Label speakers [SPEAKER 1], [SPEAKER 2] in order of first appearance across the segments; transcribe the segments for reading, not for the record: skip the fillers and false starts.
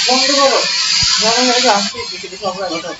[SPEAKER 1] বন্ধ করো, জানা আসছি সব কথা।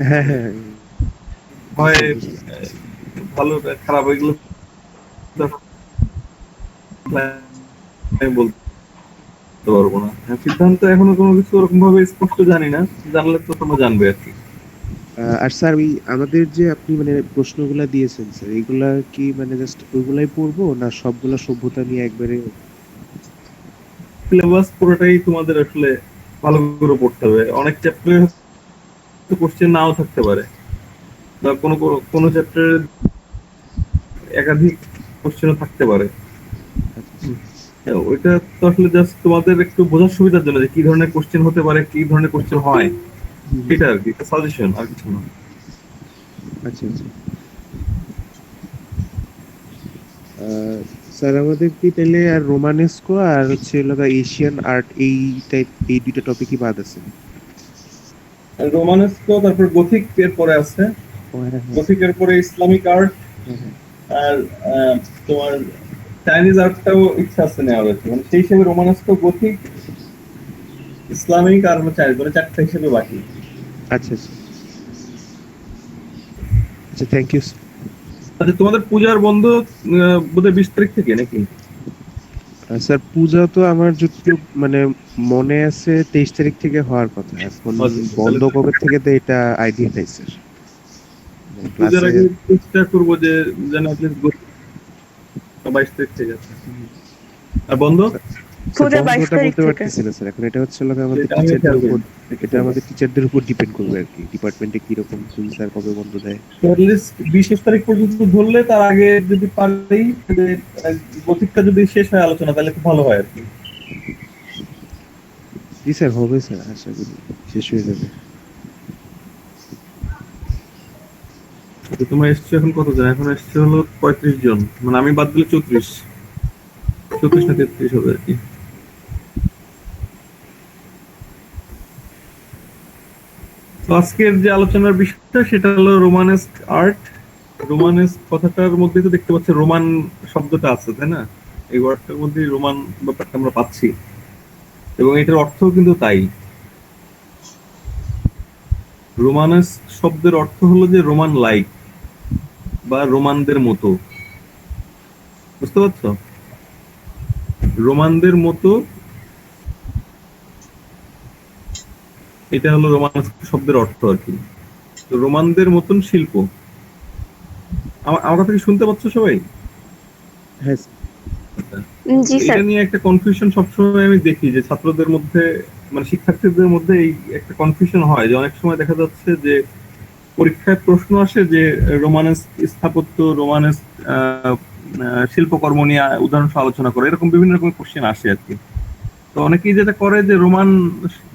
[SPEAKER 2] হ্যাঁ, হ্যাঁ।
[SPEAKER 3] হয়
[SPEAKER 2] বুঝতে পারছি।
[SPEAKER 3] ভালো খারাপ এগুলো আমি বলতে পারবো না। সিদ্ধান্ত এখনো কোনো কিছু ওরকম ভাবে স্পষ্ট জানি না, জানলে তো তোমরা জানবে আর কি।
[SPEAKER 2] আর স্যার ওই আমাদের যে আপনি মানে প্রশ্নগুলা দিয়েছেন স্যার, এগুলা কি মানে জাস্ট ওইগুলাই পড়বো না সবগুলা সভ্যতা নিয়ে একবারে?
[SPEAKER 3] সিলেবাস পুরোটাই তোমাদের আসলে ভালো করে পড়তে হবে। অনেক চ্যাপ্টারে কোশ্চেন নাও থাকতে পারে, বা কোনো চ্যাপ্টারে একাধিক কোশ্চেনও থাকতে পারে। ওইটা তো আসলে জাস্ট তোমাদের একটু বোঝার সুবিধার জন্য যে কি ধরনের কোশ্চেন হতে পারে, কি ধরনের কোশ্চেন হয়, এটা আর কি সাজেশন, আর কিছু না।
[SPEAKER 2] আচ্ছা আচ্ছা। স্যার আমাদের কি তাহলে আর রোমানেস্কো আর হচ্ছে লগা এশিয়ান আর্ট এই দুইটা টপিকই বাদ আছে?
[SPEAKER 3] রোমানেস্কো, তারপর গথিক এর পরে আছে,
[SPEAKER 2] ও হ্যাঁ হ্যাঁ
[SPEAKER 3] গথিক এর পরে ইসলামিক আর্ট,
[SPEAKER 2] হ্যাঁ হ্যাঁ।
[SPEAKER 3] আর তোমার চাইনিজ আর্টটাও ইচ্ছা আছে নেওয়ার আছে, মানে সেই হিসেবে রোমানেস্কো, গথিক, ইসলামিক আর চাইনিজ, মানে চারটা হিসেবে বাকি।
[SPEAKER 2] আচ্ছা আচ্ছা আচ্ছা, থ্যাংক ইউ।
[SPEAKER 3] আচ্ছা, তোমাদের পূজার বন্ধ বোধহয় 20 তারিখ থেকে নাকি?
[SPEAKER 2] স্যার পূজা তো আমার যতটুকু মানে মনে আছে 23 তারিখ থেকে হওয়ার কথা। এখন বন্ধ কবে থেকে তো এটা আইডিয়া নাই স্যার।
[SPEAKER 3] পূজার
[SPEAKER 2] ক্লাসে
[SPEAKER 3] আগে চেষ্টা করবো যে যেন অ্যাটলিস্ট 22 তারিখ থেকে আছে। আর বন্ধ
[SPEAKER 4] পূজা 22
[SPEAKER 2] বন্ধটা
[SPEAKER 4] তারিখ
[SPEAKER 2] বলতে
[SPEAKER 4] থেকে।
[SPEAKER 2] পারতেছি না স্যার। এখন এটা হচ্ছে লগা আমাদের
[SPEAKER 3] সেটা আমি
[SPEAKER 2] টিচারদের
[SPEAKER 3] খেয়াল
[SPEAKER 2] উপর,
[SPEAKER 3] করি।
[SPEAKER 2] এটা আমাদের টিচারদের উপর ডিপেন্ড করবে আর কি, ডিপার্টমেন্টে কিরকম কোন স্যার কবে বন্ধ দেয়।
[SPEAKER 3] অ্যাটলিস্ট 20 তারিখ পর্যন্ত ধরলে, তার আগে যদি পারি গতিকটা যদি শেষ হয় আলোচনা, তাহলে খুব ভালো হয় আর কি।
[SPEAKER 2] জি স্যার, হবে স্যার, আশা করি শেষ হয়ে যাবে।
[SPEAKER 3] তোমরা এসছো এখন কতজন? এখন এসছে হলো 35 জন, মানে আমি বাদ দিলে 34 না 33 হবে আর কি। তো আজকের যে আলোচনার বিষয়টা সেটা হলো রোমানেস্ক আর্ট। রোমানেস্ক কথাটার মধ্যে তো দেখতে পাচ্ছি রোমান শব্দটা আছে, তাই না? এই ওয়ার্ডটার মধ্যে রোমান ব্যাপারটা আমরা পাচ্ছি, এবং এটার অর্থ কিন্তু তাই। রোমানেস্ক শব্দের অর্থ হলো যে রোমান লাইক বা রোমানদের মতো, বুঝতে পারছো? রোমানদের মতো, এটা হলো রোমানেস্ক শব্দের অর্থ আর কি। তো রোমানদের মতন শিল্প। আমার কথা কি শুনতে পাচ্ছ সবাই?
[SPEAKER 2] হ্যাঁ
[SPEAKER 4] জি স্যার।
[SPEAKER 3] এটা নিয়ে একটা কনফিউশন সবসময় আমি দেখি যে ছাত্রদের মধ্যে, মানে শিক্ষার্থীদের মধ্যে এই একটা কনফিউশন হয় যে অনেক সময় দেখা যাচ্ছে যে পরীক্ষায় প্রশ্ন আসে যে রোমানেস্ক স্থাপত্য, রোমানেস্ক শিল্পকর্ম নিয়ে উদাহরণ সহ আলোচনা করে, এরকম বিভিন্ন রকম কোশ্চেন আসে আর কি। তো অনেকেই যেটা করে যে রোমান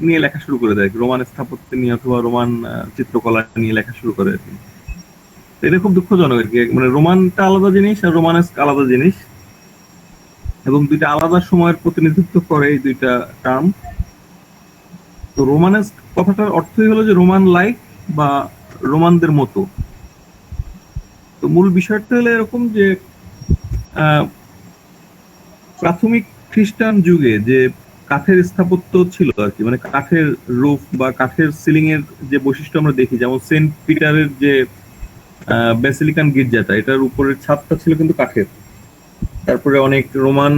[SPEAKER 3] নিয়ে লেখা শুরু করে দেয়, রোমান স্থাপত্য নিয়ে অথবা রোমান চিত্রকলা নিয়ে লেখা শুরু করে আর কি। তো এটা খুব দুঃখজনক আর কি, মানে রোমানটা আলাদা জিনিস আর রোমানেস্ক আলাদা জিনিস, এবং দুইটা আলাদা সময়ের প্রতিনিধিত্ব করে এই দুইটা টার্ম। তো রোমানেস্ক কথাটার অর্থই হলো যে রোমান লাইক বা রোমানদের মতো। তো মূল বিষয়টা হলো এরকম যে প্রাথমিক খ্রিস্টান যুগে যে কাঠের স্থাপত্য ছিল আর কি, মানে কাঠের রুফ বা কাঠের সিলিং এর যে বৈশিষ্ট্য আমরা দেখি, যেমন সেন্ট পিটারের যে ব্যাসিলিকান গির্জাটা, এটার উপরের ছাদটা ছিল কিন্তু কাঠের। তারপরে অনেক রোমান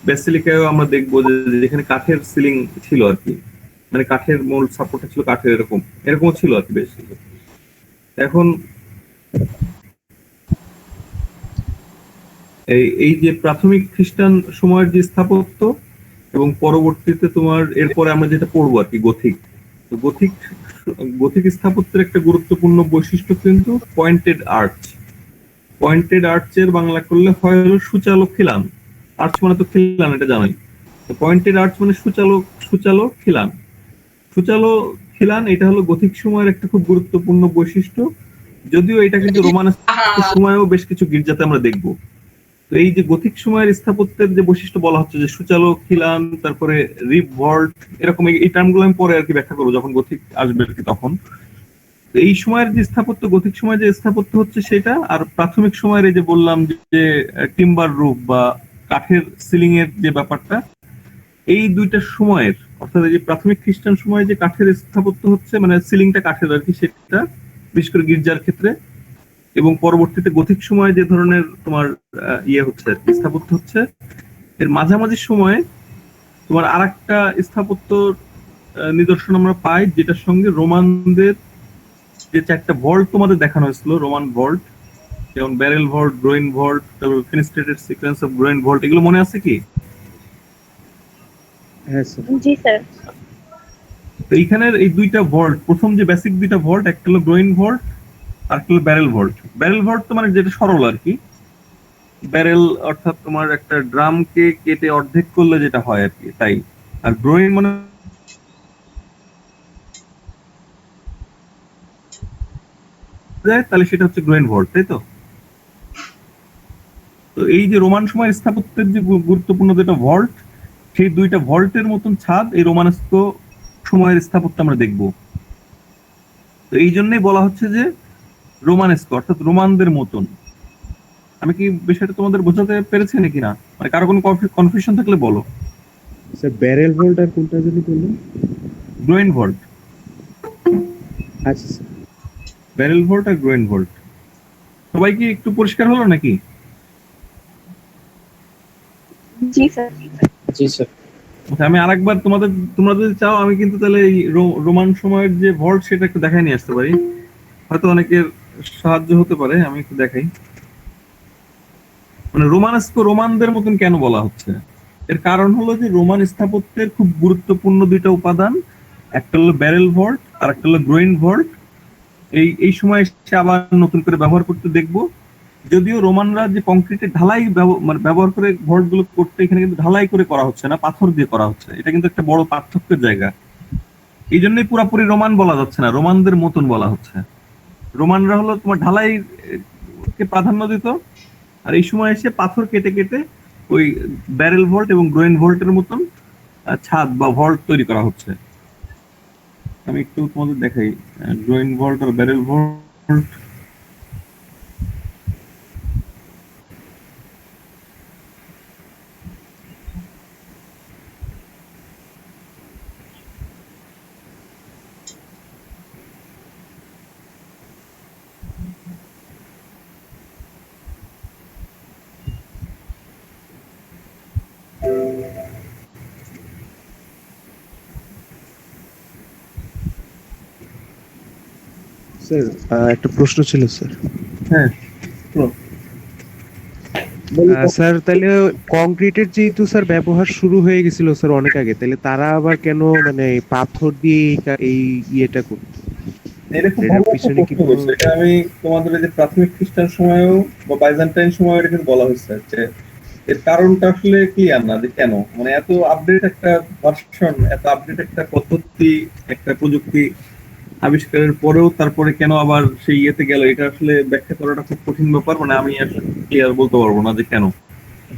[SPEAKER 3] ব্যাসিলিকায়ও আমরা দেখবো যে যেখানে কাঠের সিলিং ছিল আর কি, মানে কাঠের মূল সাপোর্টটা ছিল কাঠের, এরকম ছিল আর কি বেশ। এখন এই যে প্রাথমিক খ্রিস্টান সময়ের যে স্থাপত্য এবং পরবর্তীতে তোমার এরপরে আমরা যেটা পড়বো আর কি গথিক, তো গথিক স্থাপত্যের একটা গুরুত্বপূর্ণ বৈশিষ্ট্য কিন্তু পয়েন্টেড আর্চ। পয়েন্টেড আর্চের বাংলা করলে হয় হলো সুচালো খিলান। আর্চ মানে তো খিলান, এটা জানাই। পয়েন্টেড আর্চ মানে সুচালো খিলান। সুচালো খিলান, এটা হলো গথিক সময়ের একটা খুব গুরুত্বপূর্ণ বৈশিষ্ট্য, যদিও এটা কিন্তু রোমান সময়েও বেশ কিছু গির্জাতে আমরা দেখবো। তো এই যে গথিক সময়ের স্থাপত্যের যে বৈশিষ্ট্য বলা হচ্ছে যে সুচালো খিলান, তারপরে রিপ ভল্ট, এরকম এই টার্মগুলো আমি পরে আর কি ব্যাখ্যা করবো যখন গথিক আসবে আর কি তখন। এই সময়ের যে স্থাপত্য, গথিক সময়ের যে স্থাপত্য হচ্ছে সেটা, আর প্রাথমিক সময়ের এই যে বললাম যে টিম্বার রুফ বা কাঠের সিলিং এর যে ব্যাপারটা, এই দুইটা সময়ের, অর্থাৎ এই যে প্রাথমিক খ্রিস্টান সময়ে যে কাঠের স্থাপত্য হচ্ছে, মানে সিলিংটা কাঠের আর কি, সেটা বিশেষ করে গির্জার ক্ষেত্রে, এবং পরবর্তীতে গথিক সময়ে যে ধরনের তোমার ইয়ে হচ্ছে স্থাপত্য হচ্ছে, এর মাঝামাঝি সময়ে তোমার আরেকটা স্থাপত্য নিদর্শন আমরা পাই, যেটার সঙ্গে রোমানদের যে চারটা ভল্ট তোমাদের দেখানো হয়েছিল, রোমান ভল্ট, যেমন ব্যারেল ভল্ট, গ্রোইন ভল্ট, তারপর ফিনিস্ট্রেটেড সিকোয়েন্স অফ গ্রোইন ভল্ট, এগুলো মনে আছে কি?
[SPEAKER 2] হ্যাঁ স্যার।
[SPEAKER 4] জি স্যার।
[SPEAKER 3] তো এইখানের এই দুইটা ভল্ট, প্রথম যে বেসিক দুইটা ভল্ট, একটা হলো গ্রোইন ভল্ট আর একটা ব্যারেল ভল্ট। ব্যারেল ভল্ট তো মানে যেটা সরল আর কি, ব্যারেল অর্থাৎ তোমার একটা ড্রামকে কেটে অর্ধেক করলে যেটা হয় আর কি, তাই। আর গ্রোয়িং মানে যায়, তাহলে সেটা হচ্ছে গ্রোয়েন ভল্ট, তাই তো। তো এই যে রোমান সময় স্থাপত্যের যে গুরুত্বপূর্ণ যেটা ভল্ট, সেই দুইটা ভল্টের মতন ছাদ এই রোমানস্ক সময়ের স্থাপত্য আমরা দেখব। তো এই জন্যই বলা হচ্ছে যে রোমানস্ক অর্থাৎ রোমানদের মতন। আমি কি বিষয়টা তোমাদের বোঝাতে পেরেছি নাকি না, মানে কারো কোনো কনফিউশন থাকলে বলো।
[SPEAKER 2] স্যার ব্যারেল ভোল্ট আর কোনটা জানি বললেন?
[SPEAKER 3] গ্রোয়েন ভল্ট,
[SPEAKER 2] আচ্ছা স্যার।
[SPEAKER 3] ব্যারেল ভল্ট আর গ্রোয়েন ভল্ট। সবাই কি একটু পরিষ্কার হলো নাকি?
[SPEAKER 4] জি স্যার।
[SPEAKER 1] জি স্যার।
[SPEAKER 3] আচ্ছা, আমি আরেকবার তোমরা যদি চাও আমি কিন্তু তাহলে এই রোমান সময়ের যে ভল্ট সেটা একটু দেখাই নিয়ে আসতে পারি, হয়তো অনেকের সাহায্য হতে পারে। আমি একটু দেখাই, মানে রোমানস্ক রোমানদের মতন কেন বলা হচ্ছে। এর কারণ হলো যে রোমান স্থাপত্যের খুব গুরুত্বপূর্ণ দুইটা উপাদান, একটা হলো ব্যারেল ভল্ট আর একটা হলো গ্রোইন ভল্ট। এই সময় এসে আবার নতুন করে ব্যবহার করতে দেখবো। যদিও রোমানরা যে কংক্রিটের ঢালাই মানে ব্যবহার করে ভল্ট গুলো করতে, এখানে কিন্তু ঢালাই করে করা হচ্ছে না, পাথর দিয়ে করা হচ্ছে। এটা কিন্তু একটা বড় পার্থক্যের জায়গা। এই জন্যই পুরাপুরি রোমান বলা যাচ্ছে না, রোমানদের মতন বলা হচ্ছে। রোমানরা হলো তোমার ঢালাই কে প্রাধান্য দিত, আর এই সময় এসে পাথর কেটে কেটে ওই ব্যারেল ভল্ট এবং গ্রোয়েন ভল্টের মতন ছাদ বা ভল্ট তৈরি করা হচ্ছে। আমি একটু তোমাদের দেখাই গ্রোয়েন ভল্ট আর ব্যারেল ভল্ট।
[SPEAKER 2] স্যার একটা প্রশ্ন ছিল স্যার।
[SPEAKER 3] হ্যাঁ,
[SPEAKER 2] স্যার তাহলে কংক্রিটের যেহেতু স্যার ব্যবহার শুরু হয়ে গেছিল স্যার অনেক আগে, তাহলে তারা আবার কেন মানে পাথর দিয়ে এই ইয়েটা করতো?
[SPEAKER 3] এটা খুব
[SPEAKER 2] এটার
[SPEAKER 3] ভালো একটা
[SPEAKER 2] পিছনে কি
[SPEAKER 3] প্রশ্ন করছো। এটা আমি তোমাদের এই যে প্রাথমিক খ্রিস্টান সময়ও বা বাইজেন্টাইন সময়ও এটা কিন্তু বলা হয়েছে যে এর কারণটা আসলে ক্লিয়ার না, যে কেন মানে এত আপডেট একটা ভার্সন, এত আপডেট একটা পদ্ধতি, একটা প্রযুক্তি আবিষ্কারের পরেও তারপরে কেন আবার সেই ইয়েতে গেল, এটা আসলে ব্যাখ্যা করাটা খুব কঠিন ব্যাপার। মানে আমি আসলে ক্লিয়ার বলতে পারবো না যে কেন।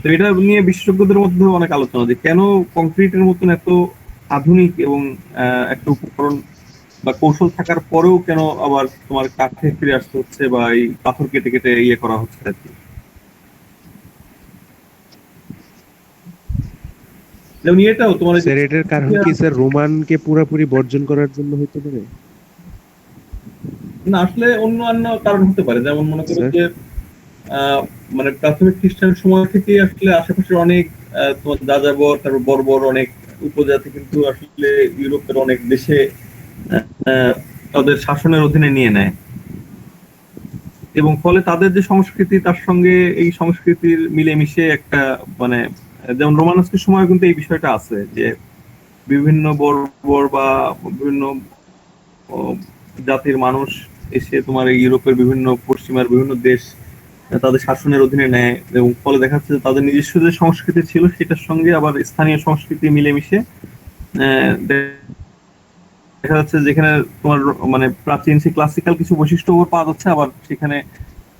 [SPEAKER 3] তো এটা নিয়ে বিশেষজ্ঞদের মধ্যে অনেক আলোচনা যে কেন কংক্রিটের মতন এত আধুনিক এবং একটা উপকরণ বা কৌশল থাকার পরেও কেন আবার তোমার কাঠে ফিরে আসতে হচ্ছে বা এই পাথর কেটে কেটে ইয়ে করা হচ্ছে আর কি। যেমন এটাও তোমার
[SPEAKER 2] স্যার এটার কারণ কি স্যার রোমানকে পুরোপুরি বর্জন করার জন্য হতে পারে?
[SPEAKER 3] না, আসলে অন্য কারণ হতে পারে। যেমন মনে করো
[SPEAKER 2] স্যার?
[SPEAKER 3] যে মানে প্রাথমিক খ্রিস্টান সময় থেকে আসলে আশেপাশের অনেক তোমার যাযাবর, তারপর বর্বর অনেক উপজাতি কিন্তু আসলে ইউরোপের অনেক দেশে তাদের শাসনের অধীনে নিয়ে নেয়, এবং ফলে তাদের যে সংস্কৃতি তার সঙ্গে এই সংস্কৃতির মিলেমিশে একটা মানে যেমন রোমানস্কের সময় কিন্তু এই বিষয়টা আছে যে বিভিন্ন বর্বর বা বিভিন্ন জাতির মানুষ এসে তোমার এই ইউরোপের বিভিন্ন পশ্চিমার বিভিন্ন দেশ তাদের শাসনের অধীনে নেয়, এবং ফলে দেখা যাচ্ছে যে তাদের নিজস্ব যে সংস্কৃতি ছিল সেটার সঙ্গে আবার স্থানীয় সংস্কৃতি মিলেমিশে দেখা যাচ্ছে যেখানে তোমার মানে প্রাচীন সেই ক্লাসিক্যাল কিছু বৈশিষ্ট্য পাওয়া যাচ্ছে, আবার সেখানে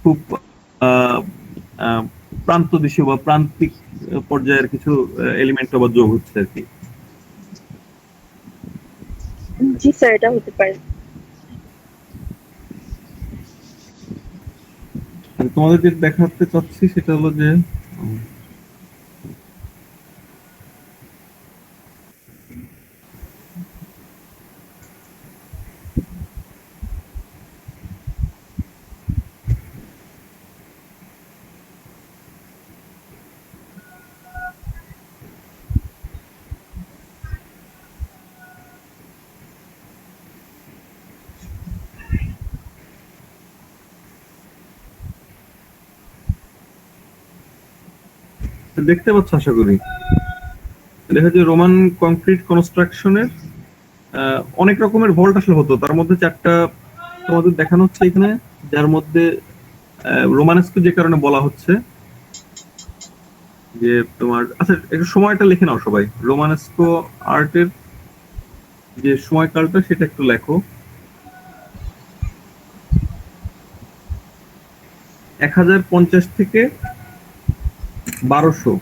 [SPEAKER 3] খুব প্রান্ত দেশীয় বা প্রান্তিক পর্যায়ের কিছু এলিমেন্ট আবার যোগ হচ্ছে আর কি।
[SPEAKER 4] জি স্যার, এটা হতে পারে।
[SPEAKER 3] তোমাদের যে দেখাতে চাচ্ছি সেটা হলো যে দেখতে পাচ্ছ আশা করি। দেখা যায় রোমান কংক্রিট কনস্ট্রাকশনের অনেক রকমের ভল্ট আসলে হতো, তার মধ্যে চারটা তোমাদের দেখানো হচ্ছে এখানে যার মধ্যে রোমানেস্কো যে কারণে বলা হচ্ছে যে তোমার, আচ্ছা একটু সময়টা লিখে নাও সবাই, রোমানেস্কো আর্টের যে সময়কালটা সেটা একটু লেখো। 1050 থেকে 1200,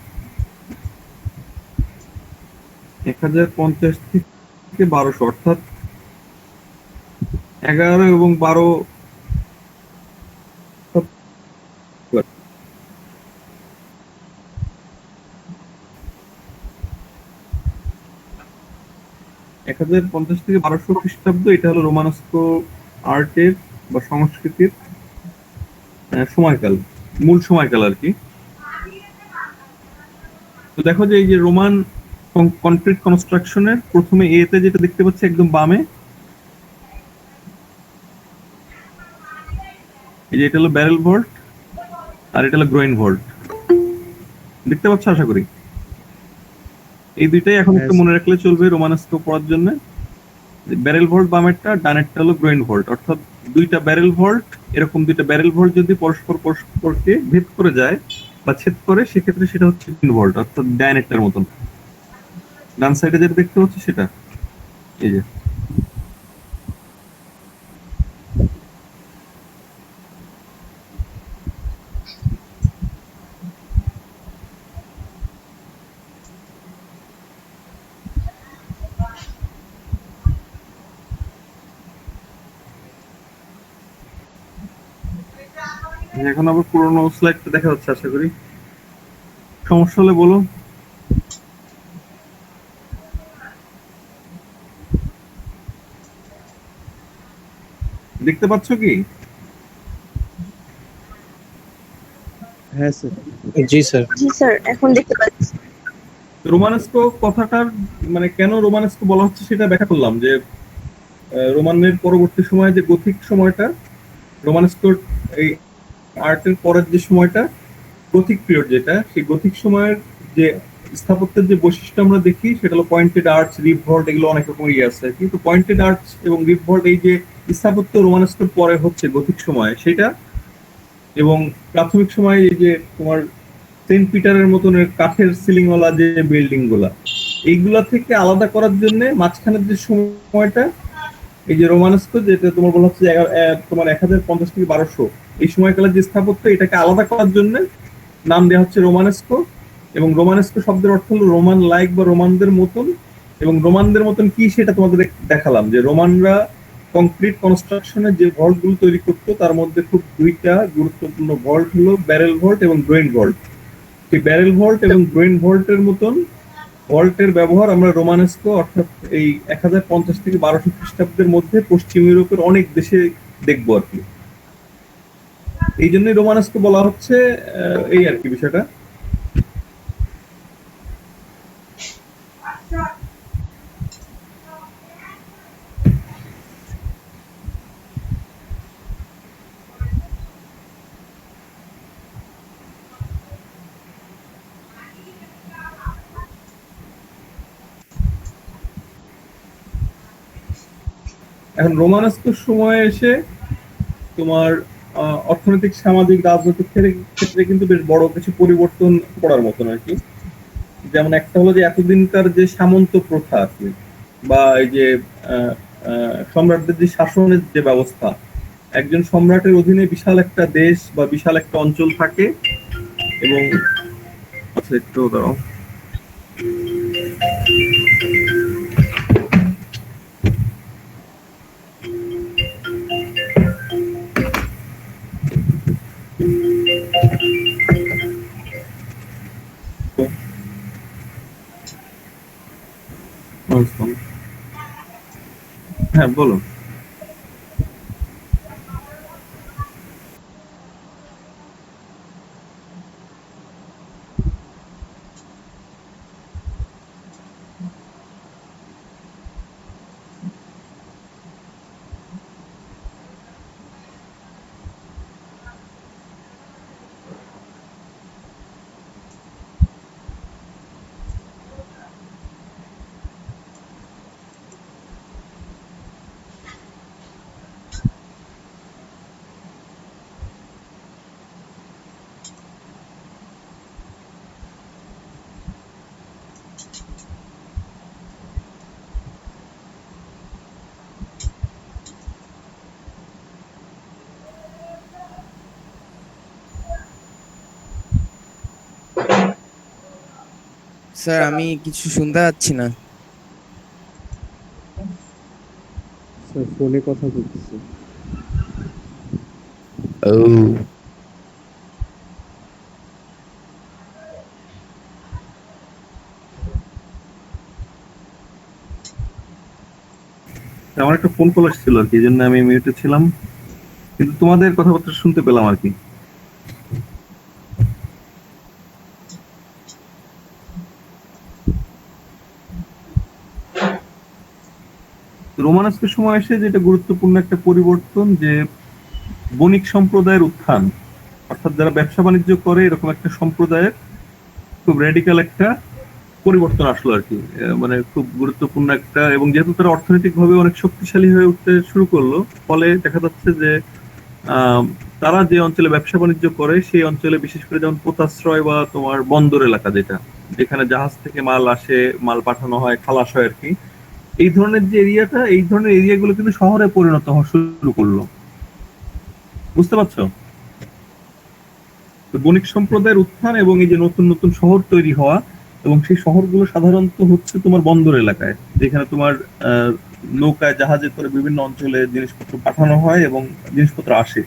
[SPEAKER 3] 1050 থেকে 1200 অর্থাৎ 11 এবং 12। 1050 থেকে 1200 খ্রিস্টাব্দ, এটা হলো রোমানস্কো আর্টের বা সংস্কৃতির সময়কাল, মূল সময়কাল আর কি। তো দেখো যে এই যে রোমান কনক্রিট কনস্ট্রাকশনের প্রথমে এতে যেটা দেখতে পাচ্ছি একদম বামে, এই যে এটা হলো ব্যারেল ভল্ট আর এটা হলো গ্রোইন ভল্ট, দেখতে পাচ্ছ আশা করি। এই দুইটাই এখন একটু মনে রাখলে চলবে রোমানস্কো পড়ার জন্য। ব্যারেল ভল্ট বামেরটা, ডানেরটা হলো গ্রোইন ভল্ট, অর্থাৎ দুইটা ব্যারেল ভল্ট, এরকম দুইটা ব্যারেল ভল্ট যদি পরস্পরকে ভেদ করে যায় বা ছেদ করে, সেক্ষেত্রে সেটা হচ্ছে গ্রোইন ভল্ট, অর্থাৎ ডানেরটার মতন। ডান সাইডে যেটা দেখতে পাচ্ছ সেটা এই যে। এখন আবার পুরোনো স্লাইডটা দেখা যাচ্ছে আশা করি, সমস্যা হলে বলো। দেখতে পাচ্ছ কি?
[SPEAKER 2] হ্যাঁ স্যার।
[SPEAKER 1] জি স্যার।
[SPEAKER 4] জি স্যার, এখন দেখতে পাচ্ছি।
[SPEAKER 3] রোমানেস্কো কথাটার মানে কেন রোমানেস্কো বলা হচ্ছে সেটা ব্যাখ্যা করলাম, যে রোমানের পরবর্তী সময়ে যে গথিক সময়টা, রোমানেস্কোর এই আর্টের পরের যে সময়টা গথিক পিরিয়ড, যেটা সেই গথিক সময়ের যে স্থাপত্যের যে বৈশিষ্ট্য আমরা দেখি সেটা হলো পয়েন্টেড আর্চ, রিপ ভল্ট, এগুলো অনেক রকম ইয়ে আছে, কিন্তু পয়েন্টেড আর্চ এবং রিপ ভল্ট এই যে স্থাপত্য রোমানেস্কোর পরে হচ্ছে গথিক সময় সেটা, এবং প্রাথমিক সময়ে এই যে তোমার সেন্ট পিটারের মতন কাঠের সিলিংওয়ালা যে বিল্ডিং গুলা, এইগুলা থেকে আলাদা করার জন্য মাঝখানের যে সময়টা, এই যে রোমানেস্কো যেটা তোমার বলা হচ্ছে তোমার 1050 থেকে 1200, এই সময়কালের যে স্থাপত্য, এটাকে আলাদা করার জন্য নাম দেওয়া হচ্ছে রোমানেস্কো। এবং রোমানেস্কো শব্দের অর্থ হলো রোমান লাইক বা রোমানদের মতন। এবং রোমানদের মতন কি সেটা তোমাদের দেখালাম, যে রোমানরা কংক্রিট কনস্ট্রাকশনের যে ভল্ট গুলো তৈরি করতো তার মধ্যে খুব দুইটা গুরুত্বপূর্ণ ভল্ট হলো ব্যারেল ভল্ট এবং গ্রোইন ভল্ট। এই ব্যারেল ভল্ট এবং গ্রোইন ভল্টের মতন ভল্টের ব্যবহার আমরা রোমানেস্কো অর্থাৎ এই 1050 থেকে 1200 খ্রিস্টাব্দের মধ্যে পশ্চিম ইউরোপের অনেক দেশে দেখবো আর কি। এই জন্যই রোমানেস্কো বলা হচ্ছে, এই আর কি বিষয়টা। এখন রোমানেস্কোর সময়ে এসে তোমার অর্থনৈতিক, সামাজিক, রাজনৈতিক ক্ষেত্রে কিন্তু বেশ বড় কিছু পরিবর্তন করার মতন আর কি। যেমন একটা হলো যে এতদিনকার যে সামন্ত প্রথা আর কি, বা এই যে সম্রাটদের যে শাসনের যে ব্যবস্থা, একজন সম্রাটের অধীনে বিশাল একটা দেশ বা বিশাল একটা অঞ্চল থাকে। এবং আচ্ছা একটু দাঁড়াও, হ্যাঁ বলো।
[SPEAKER 5] স্যার আমি কিছু শুনতে পাচ্ছি না।
[SPEAKER 2] স্যার ফোনে কথা বলতেছে।
[SPEAKER 5] ও
[SPEAKER 3] আমার একটা ফোন কল আসছিল আর কি, এই জন্য আমি মিউটে ছিলাম, কিন্তু তোমাদের কথাবার্তা শুনতে পেলাম আর কি। রোমানস্কের সময় এসে যেটা গুরুত্বপূর্ণ একটা পরিবর্তন, যে বণিক সম্প্রদায়ের উত্থান, অর্থাৎ যারা ব্যবসা বাণিজ্য করে এরকম একটা সম্প্রদায়ের খুব রেডিক্যাল একটা পরিবর্তন আসলো আর কি। মানে খুব গুরুত্বপূর্ণ একটা, এবং যেহেতু তারা অর্থনৈতিক ভাবে অনেক শক্তিশালী হয়ে উঠতে শুরু করলো, ফলে দেখা যাচ্ছে যে আহ, তারা যে অঞ্চলে ব্যবসা বাণিজ্য করে সেই অঞ্চলে বিশেষ করে যেমন পোতাশ্রয় বা তোমার বন্দর এলাকা, যেটা যেখানে জাহাজ থেকে মাল আসে, মাল পাঠানো হয়, খালাস হয় আর কি, এই ধরনের যে এরিয়াটা, এই ধরনের এরিয়াগুলো কিন্তু শহরে পরিণত হওয়া শুরু করলো। বুঝতে পারছো? তো বণিক সম্প্রদায়ের উত্থান এবং এই যে নতুন নতুন শহর তৈরি হওয়া, এবং সেই শহরগুলো সাধারণত হচ্ছে তোমার বন্দর এলাকায়, যেখানে তোমার আহ, নৌকায় জাহাজে করে বিভিন্ন অঞ্চলে জিনিসপত্র পাঠানো হয় এবং জিনিসপত্র আসে।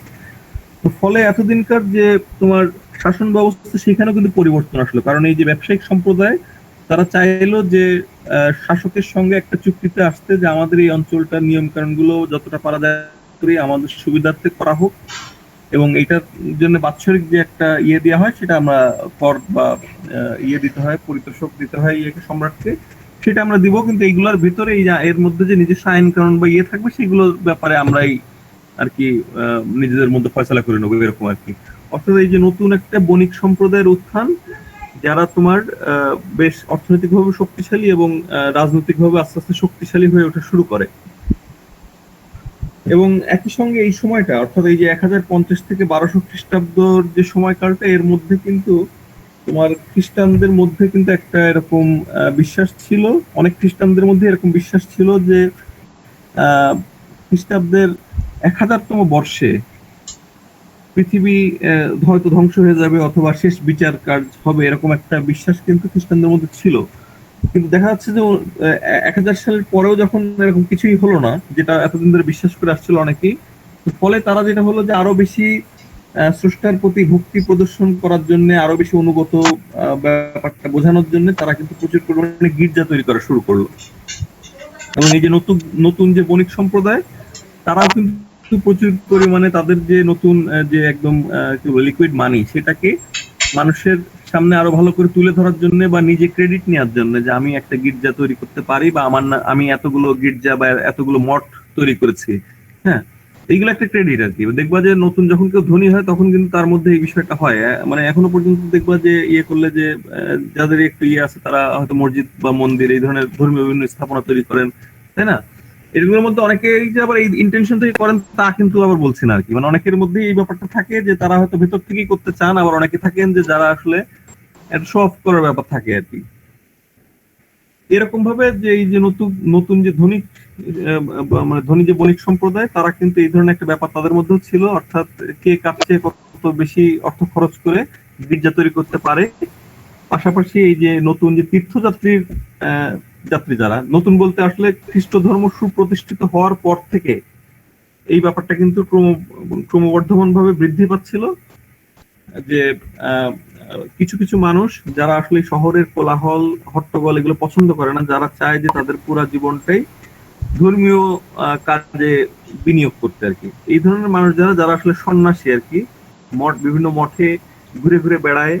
[SPEAKER 3] তো ফলে এতদিনকার যে তোমার শাসন ব্যবস্থা, সেখানেও কিন্তু পরিবর্তন আসলো, কারণ এই যে ব্যবসায়িক সম্প্রদায়, তারা চাইলো যে শাসকের সঙ্গে একটা চুক্তিতে আসতে, যে আমাদের এই অঞ্চলটার নিয়ম কানুন গুলো যতটা পারা যায় করে আমাদের সুবিধার্থে করা হোক, এবং এইটার জন্য বাৎসরিক যে একটা ইয়ে দেওয়া হয়, সেটা আমরা কর বা ইয়ে দিতে হয়, পরিতোষক দিতে হয় ইয়েকে, সম্রাটকে, সেটা আমরা দিব, কিন্তু এইগুলোর ভিতরে এই এর মধ্যে যে নিজস্ব আইন কানুন বা ইয়ে থাকবে, সেগুলোর ব্যাপারে আমরাই আর কি নিজেদের মধ্যে ফয়সালা করে নেবো, এরকম আর কি। অর্থাৎ এই যে নতুন একটা বণিক সম্প্রদায়ের উত্থান, যারা তোমার বেশ অর্থনৈতিকভাবে শক্তিশালী এবং রাজনৈতিকভাবে আস্তে আস্তে শক্তিশালী হয়ে ওঠা শুরু করে। এবং একই সঙ্গে এই সময়টা, অর্থাৎ এই যে 1050 থেকে 1200 খ্রিস্টাব্দর যে সময়কালটা, এর মধ্যে কিন্তু তোমার খ্রিস্টানদের মধ্যে কিন্তু একটা এরকম বিশ্বাস ছিল, অনেক খ্রিস্টানদের মধ্যে এরকম বিশ্বাস ছিল যে আহ খ্রিস্টাব্দের 1000তম বর্ষে পৃথিবী হয়তো ধ্বংস হয়ে যাবে, অথবা শেষ বিচার কার্য হবে, এরকম একটা বিশ্বাস কিন্তু খ্রিস্টানদের মধ্যে ছিল। কিন্তু দেখা যাচ্ছে যে 1000 সালের পরেও যখন এরকম কিছুই হলো না, যেটা এতদিন ধরে বিশ্বাস করে আসছিল অনেকেই, তো ফলে তারা যেটা হলো যে আরো বেশি স্রষ্টার প্রতি ভক্তি প্রদর্শন করার জন্য, আরো বেশি অনুগত ব্যাপারটা বোঝানোর জন্য, তারা কিন্তু প্রচুর পরিমাণে গির্জা তৈরি করা শুরু করলো। এবং এই যে নতুন নতুন যে বণিক সম্প্রদায়, তারাও কিন্তু প্রচুর পরিমাণে তাদের যে নতুন যে একদম কি বলে লিকুইড মানি, সেটাকে মানুষের সামনে আরো ভালো করে তুলে ধরার জন্য, বা নিজে ক্রেডিট নেওয়ার জন্য, যে আমি একটা গির্জা তৈরি করতে পারি, বা আমার আমি এতগুলো গির্জা বা এতগুলো মঠ তৈরি করেছি। হ্যাঁ, এইগুলো একটা ক্রেডিট আর কি। দেখবা যে নতুন যখন কেউ ধনী হয়, তখন কিন্তু তার মধ্যে এই বিষয়টা হয়। মানে এখনো পর্যন্ত দেখবা যে ইয়ে করলে যে যাদের একটু ইয়ে আছে, তারা হয়তো মসজিদ বা মন্দির এই ধরনের ধর্মীয় বিভিন্ন স্থাপনা তৈরি করেন, তাই না? এগুলোর মধ্যে অনেকেই যে আবার এই ইন্টেনশন থেকে করেন তা কিন্তু আবার বলছি না আর কি। মানে অনেকের মধ্যে এই ব্যাপারটা থাকে যে তারা হয়তো ভেতর থেকেই করতে চান, আবার অনেকে থাকেন যে যারা আসলে একটা শো অফ করার ব্যাপার থাকে আর কি। এরকম ভাবে যে এই যে নতুন নতুন যে ধনিক মানে ধনী যে বণিক সম্প্রদায়, তারা কিন্তু এই ধরনের একটা ব্যাপার তাদের মধ্যেও ছিল, অর্থাৎ কে কার চেয়ে কত বেশি অর্থ খরচ করে গির্জা তৈরি করতে পারে। পাশাপাশি এই যে নতুন যে তীর্থযাত্রীর যাত্রী, যারা নতুন বলতে আসলে খ্রিস্ট ধর্ম সুপ্রতিষ্ঠিত হওয়ার পর থেকে এই ব্যাপারটা কিন্তু ক্রমবর্ধমান ভাবে বৃদ্ধি পাচ্ছিল, যে কিছু কিছু মানুষ যারা আসলে শহরের কোলাহল হট্টগোল এগুলো পছন্দ করে না, যারা চায় যে তাদের পুরো জীবনটাই ধর্মীয় কাজে বিনিয়োগ করতে আর কি, এই ধরনের মানুষ যারা যারা আসলে সন্ন্যাসী আর কি, বিভিন্ন মঠে ঘুরে ঘুরে বেড়ায়,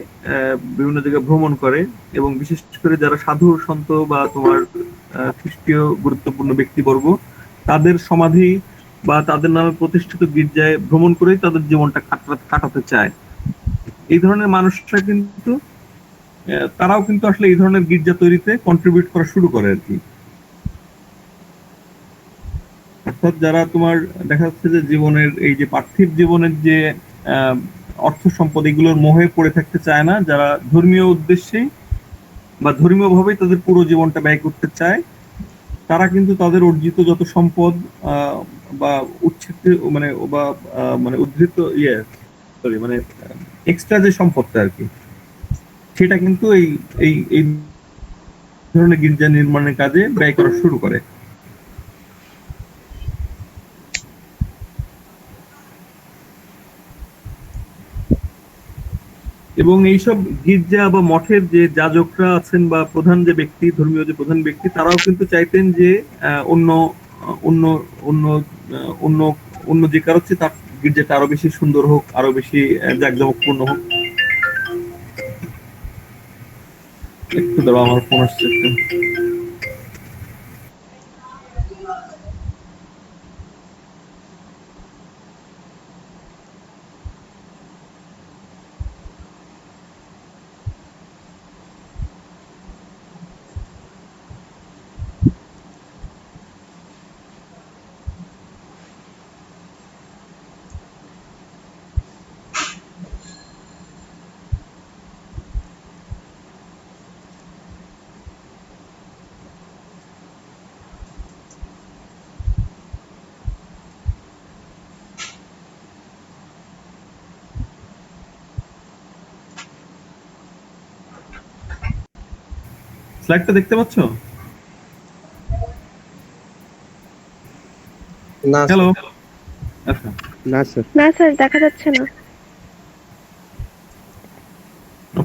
[SPEAKER 3] বিভিন্ন জায়গায় ভ্রমণ করে, এবং বিশেষ করে যারা সাধু সন্ত বা তোমার খ্রিস্টীয় গুরুত্বপূর্ণ ব্যক্তিবর্গ, তাদের সমাধি বা তাদের নামে প্রতিষ্ঠিত গির্জায় ভ্রমণ করেই তাদের জীবনটা কাটাতে চায়। এই ধরনের মানুষরা কিন্তু তারাও কিন্তু আসলে এই ধরনের গির্জা তৈরিতে কন্ট্রিবিউট করা শুরু করে আর কি। অর্থাৎ যারা তোমার দেখা যাচ্ছে যে জীবনের এই যে পার্থিব জীবনের যে অর্থ সম্পদ, এগুলোর মোহে পড়ে থাকতে চায় না, যারা ধর্মীয় উদ্দেশ্যেই বা ধর্মীয় ভাবেই তাদের পুরো জীবনটা ব্যয় করতে চায়, তারা কিন্তু তাদের অর্জিত যত সম্পদ বা উচ্ছেদ মানে বা মানে উদ্ধৃত সরি মানে এক্সট্রা যে সম্পদটা আর কি, সেটা কিন্তু এই এই এই ধরনের গির্জা নির্মাণের কাজে ব্যয় করা শুরু করে। এবং এইসব গির্জা বা মঠের যে যাজকরা আছেন বা প্রধান যে ব্যক্তি, ধর্মীয় যে প্রধান ব্যক্তি, তারাও কিন্তু চাইতেন যে অন্য অন্য অন্য অন্য অন্য যে কারো চেয়ে তার গির্জাটা আরো বেশি সুন্দর হোক, আরো বেশি জাঁকজমকপূর্ণ হোক। একটু দাঁড়াও, আমার ফোন আসছে একটু। স্লাইডটা দেখতে পাচ্ছ?
[SPEAKER 2] না
[SPEAKER 3] হ্যালো, আচ্ছা।
[SPEAKER 2] না স্যার।
[SPEAKER 4] না স্যার, দেখা যাচ্ছে না।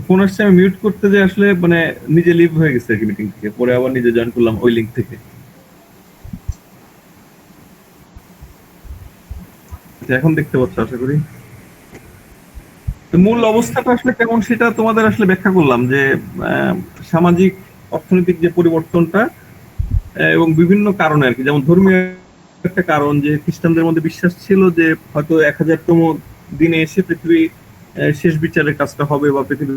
[SPEAKER 3] ফোন আসছে, আমি মিউট করতে যে আসলে মানে নিজে লিভ হয়ে গেছে আর কি মিটিং থেকে, পরে আবার নিজে জয়েন করলাম ওই লিংক থেকে। এখন দেখতে পাচ্ছ আশা করি। তো মূল অবস্থাটা আসলে কেমন সেটা তোমাদের আসলে ব্যাখ্যা করলাম, যে সামাজিক অর্থনৈতিক যে পরিবর্তনটা এবং বিভিন্ন কারণে আর কি, যেমন ধর্মীয় একটা কারণ, যে খ্রিস্টানদের মধ্যে বিশ্বাস ছিল যে হয়তো 1000তম দিনে এসে পৃথিবী শেষ বিচারের কাজটা হবে, বা পৃথিবী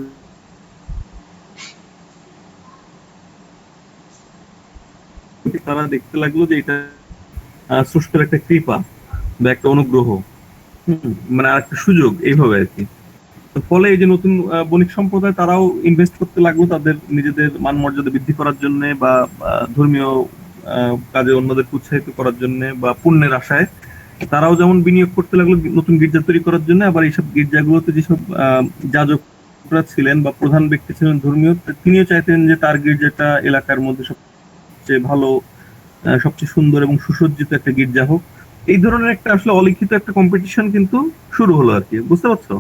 [SPEAKER 3] তারা দেখতে লাগলো যে এটা স্রষ্টার একটা কৃপা বা একটা অনুগ্রহ, মানে আর একটা সুযোগ, এইভাবে আর কি। ফলে এই যে নতুন বণিক সম্প্রদায়, তারাও ইনভেস্ট করতে লাগলো তাদের নিজেদের মান মর্যাদা বৃদ্ধি করার জন্য, বা ধর্মীয় কাজে অন্যদের উৎসাহিত করার জন্য, বা পুণ্যের আশায় তারাও যেমন বিনিয়োগ করতে লাগলো নতুন গির্জা তৈরি করার জন্য। আবার এইসব গির্জাগুলোতে যেসব যাজকরা ছিলেন বা প্রধান ব্যক্তি ছিলেন ধর্মীয়, তিনিও চাইতেন যে তার গির্জাটা এলাকার মধ্যে সবচেয়ে ভালো, সবচেয়ে সুন্দর এবং সুসজ্জিত একটা গির্জা হোক। এই ধরনের একটা আসলে অলিখিত একটা কম্পিটিশন কিন্তু শুরু হলো আর কি, বুঝতে পারছো?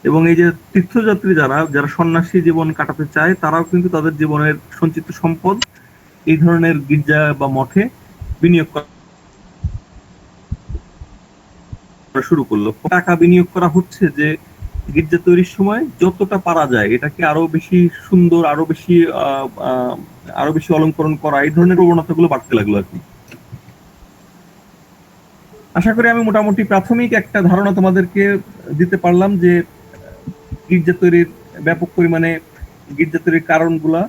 [SPEAKER 3] এবং এই যে তীর্থযাত্রী যারা যারা সন্ন্যাসী জীবন কাটাতে চায়, তারাও কিন্তু তাদের জীবনের সঞ্চিত সম্পদ এই ধরনের গির্জা বা মঠে বিনিয়োগ করা শুরু করলো। টাকা বিনিয়োগ করা হচ্ছে যে গির্জা তৈরির সময় যতটা পারা যায় এটাকে আরো বেশি সুন্দর, আরো বেশি অলঙ্করণ করা, এই ধরনের প্রবণতাগুলো বাড়তে লাগলো আর কি। আশা করি আমি মোটামুটি প্রাথমিক একটা ধারণা তোমাদেরকে দিতে পারলাম যে গির্জা তৈরির ব্যাপক পরিমাণে গির্জা তৈরির কারণগুলা,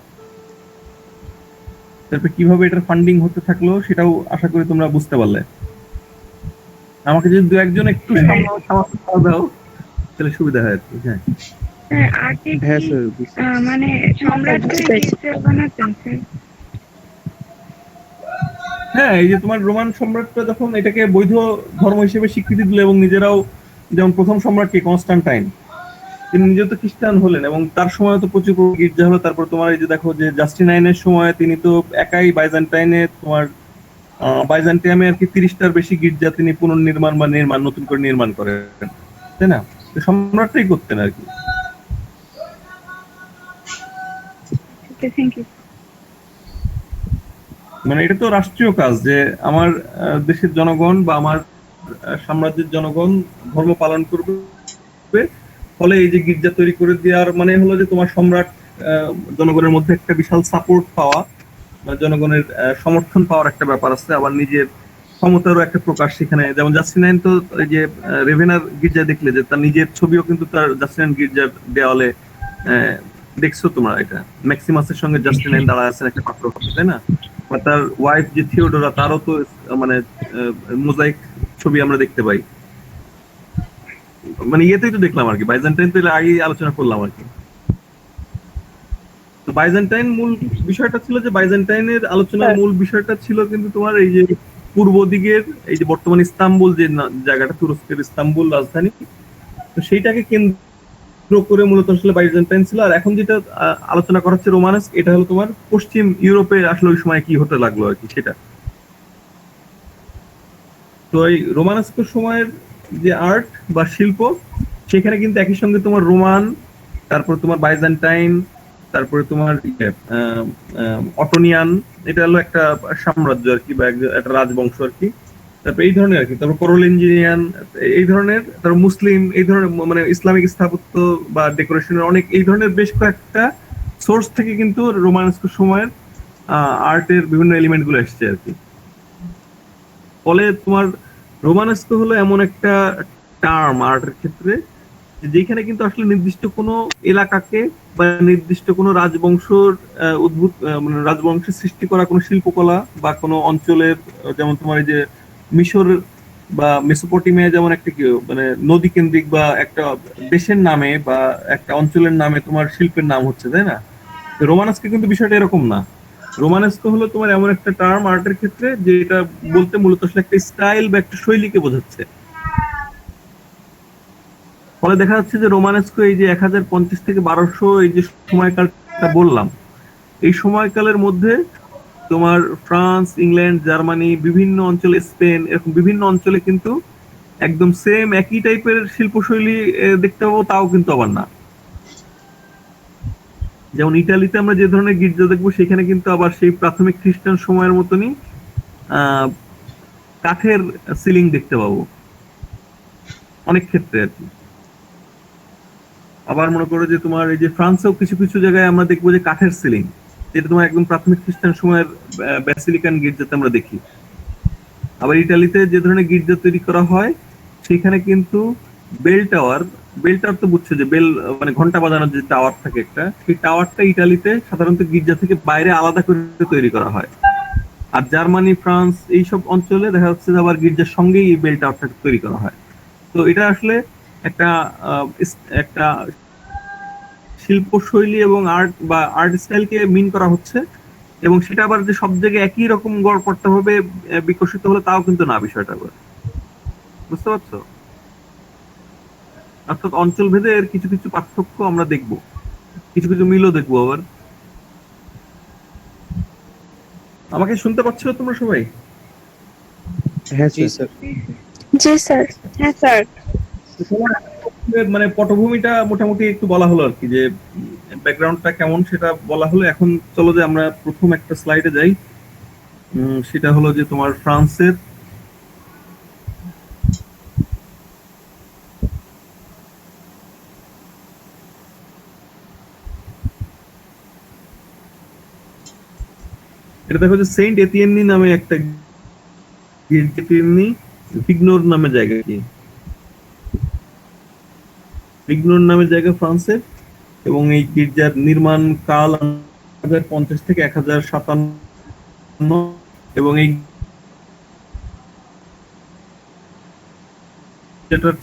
[SPEAKER 3] তারপরে কিভাবে এটার ফান্ডিং হতে থাকলো সেটাও আশা করি তোমরা বুঝতে পারলে। আমাকে যদি দু একজন একটু সামনে দাও তাহলে সুবিধা হয় আর কি। হ্যাঁ
[SPEAKER 6] স্যার, আগে
[SPEAKER 2] হ্যাঁ
[SPEAKER 6] কি
[SPEAKER 2] স্যার,
[SPEAKER 6] মানে সম্রাটকে গির্জা বানাতেন স্যার?
[SPEAKER 3] হ্যাঁ, এই যে তোমার রোমান সম্রাটরা যখন এটাকে বৈধ ধর্ম হিসেবে স্বীকৃতি দিল, এবং নিজেরাও, যেমন প্রথম সম্রাট কি কনস্টান্টাইন, তিনি নিজে তো খ্রিস্টান হলেন, এবং তার সময় তো প্রচুর গির্জা হলো। তারপর তোমার এই যে দেখো যে জাস্টিনাইনের সময় তিনি তো একাই বাইজেন্টাইনে, তোমার বাইজেন্টাইনে আর কি 30টার বেশি গির্জা তিনি পুনর্নির্মাণ বা নতুন করে নির্মাণ করেন, তাই না? তো সম্রাটটাই করতেন আর কি।
[SPEAKER 6] ওকে, থ্যাংক ইউ।
[SPEAKER 3] মানে এটা তো রাষ্ট্রীয় কাজ যে আমার দেশের জনগণ বা আমার সাম্রাজ্যের জনগণ ধর্ম পালন করবে, ফলে এই যে গির্জা তৈরি করে দেওয়ার মানে হলো যে তোমার সম্রাট জনগণের মধ্যে একটা বিশাল সাপোর্ট পাওয়া, মানে জনগণের সমর্থন পাওয়ার একটা ব্যাপার আছে। আবার নিজের ক্ষমতারও একটা প্রকাশ সেখানে। যেমন জাস্টিনাইন তো এই যে রেভেনার গির্জা দেখলে যে তার নিজের ছবিও কিন্তু তার জাস্টিনাইন গির্জার দেওয়ালে দেখছো তোমরা, এটা ম্যাক্সিমাসের সঙ্গে জাস্টিনাইন দাঁড়ায় আছেন একটা পাত্র, তাই না? বা তার ওয়াইফ যে থিওডোরা, তারও তো মানে মোজাইক ছবি আমরা দেখতে পাই। মানে ইয়েতেই তো দেখলাম আর কি, বাইজেন্টাইন তো আগেই আলোচনা করলাম আর কি। তো বাইজেন্টাইন মূল বিষয়টা ছিল যে বাইজেন্টাইনের আলোচনার মূল বিষয়টা ছিল কিন্তু তোমার এই যে পূর্ব দিকের এই যে বর্তমান ইস্তাম্বুল যে জায়গাটা, তুরস্কের ইস্তাম্বুল রাজধানী, তো সেইটাকে কেন্দ্র থ্রো করে মূলত আসলে বাইজেন্টাইন ছিল। আর এখন যেটা আলোচনা করা হচ্ছে রোমানেস্ক, এটা হলো তোমার পশ্চিম ইউরোপে আসলে ওই সময় কি হতে লাগলো আর কি সেটা। তো এই রোমানেস্ক সময়ের যে আর্ট বা শিল্প, সেখানে কিন্তু একই সঙ্গে তোমার রোমান, তারপর তোমার বাইজেন্টাইন, তারপরে তোমার অটোনিয়ান, এটা হলো একটা সাম্রাজ্য আর কি, বা একটা রাজবংশ আর কি। তারপর এই ধরনের আর কি, তারপর করোলিঞ্জিয়ান, এই ধরনের, তারপর মুসলিম, এই ধরনের মানে ইসলামিক স্থাপত্য বা ডেকোরেশনের অনেক এই ধরনের বেশ কয়েকটা সোর্স থেকে কিন্তু রোমানেস্ক সময়ের আর্টের বিভিন্ন এলিমেন্ট গুলো এসছে আর কি। ফলে তোমার রোমানেস্ক হলো এমন একটা টার্ম আর্টের ক্ষেত্রে যেখানে কিন্তু আসলে নির্দিষ্ট কোনো এলাকাকে বা নির্দিষ্ট কোনো রাজবংশর উদ্ভূত মানে রাজবংশের সৃষ্টি করা কোনো শিল্পকলা বা কোনো অঞ্চলের, যেমন তোমার এই যে মিশর বা মেসোপটেমিয়া, যেমন একটা মানে নদী কেন্দ্রিক বা একটা দেশের নামে বা একটা অঞ্চলের নামে তোমার শিল্পের নাম হচ্ছে, তাই না? রোমানেস্কে কিন্তু বিষয়টা এরকম না। রোমানেস্ক হলো তোমার এমন একটা টার্ম আর্টের ক্ষেত্রে যেটা বলতে মূলত আসলে একটা স্টাইল বা একটা শৈলীকে বোঝাচ্ছে। ফলে দেখা যাচ্ছে যে রোমানেস্ক এই যে 1050 থেকে 1200 এই যে সময়কালটা বললাম, এই সময়কালের মধ্যে তোমার ফ্রান্স, ইংল্যান্ড, জার্মানি, বিভিন্ন অঞ্চলে, স্পেন, এরকম বিভিন্ন অঞ্চলে কিন্তু একদম সেম একই টাইপের শিল্পশৈলী দেখতে পাবো, তাও কিন্তু আবার না। যেমন ইটালিতে আমরা যে ধরনের গির্জা দেখবো, সেখানে কিন্তু আবার সেই প্রাথমিক খ্রিস্টান সময়ের মতনই আহ কাঠের সিলিং দেখতে পাবো অনেক ক্ষেত্রে আর কি। আবার মনে করো যে তোমার এই যে ফ্রান্সেও কিছু কিছু জায়গায় আমরা দেখবো যে কাঠের সিলিং, যেটা তোমার একদম প্রাথমিক খ্রিস্টান সময়ের ব্যাসিলিকান গির্জাতে আমরা দেখি। আবার ইটালিতে যে ধরনের গির্জা তৈরি করা হয়, সেখানে কিন্তু বেল টাওয়ার, বেল টাওয়ার তো বুঝছো যে বেল মানে ঘন্টা বাজানোর যে টাওয়ার থাকে একটা, সেই টাওয়ারটা ইটালিতে সাধারণত গির্জা থেকে বাইরে আলাদা করে তৈরি করা হয়। আর জার্মানি, ফ্রান্স এইসব অঞ্চলে দেখা যাচ্ছে যে আবার গির্জার সঙ্গেই এই বেল টাওয়ারটা তৈরি করা হয়। তো এটা আসলে একটা একটা শিল্পশৈলী এবং আর্ট বা আর্ট স্টাইলকে মিন করা হচ্ছে, এবং সেটা আবার যে সব জায়গায় একই রকম গড়পড়তা ভাবে বিকশিত হলো তাও কিন্তু না বিষয়টা আবার। বুঝতে পারছো? অর্থাৎ অঞ্চল ভেদে এর কিছু কিছু পার্থক্য আমরা দেখব, কিছু কিছু মিলও দেখবো আবার। আমাকে শুনতে পাচ্ছ তোমরা সবাই?
[SPEAKER 2] হ্যাঁ
[SPEAKER 5] জি
[SPEAKER 2] স্যার।
[SPEAKER 5] স্যার।
[SPEAKER 4] জি স্যার। হ্যাঁ স্যার।
[SPEAKER 3] মানে পটভূমিটা মোটামুটি একটু বলা হলো আর কি, যে ব্যাকগ্রাউন্ডটা কেমন সেটা বলা হলো। এখন চলো যে আমরা প্রথম একটা স্লাইডে যাই। সেটা হলো যে তোমার ফ্রান্সের এটা দেখো যে সেন্ট এতিয়েন্নি নামে একটা এতিয়েন্নি ভিগনোর নামে জায়গা, কি ভিগনোর নামে জায়গা ফ্রান্সের। এবং এই গির্জার নির্মাণ কাল 1050 থেকে 1057, এবং এই যেটার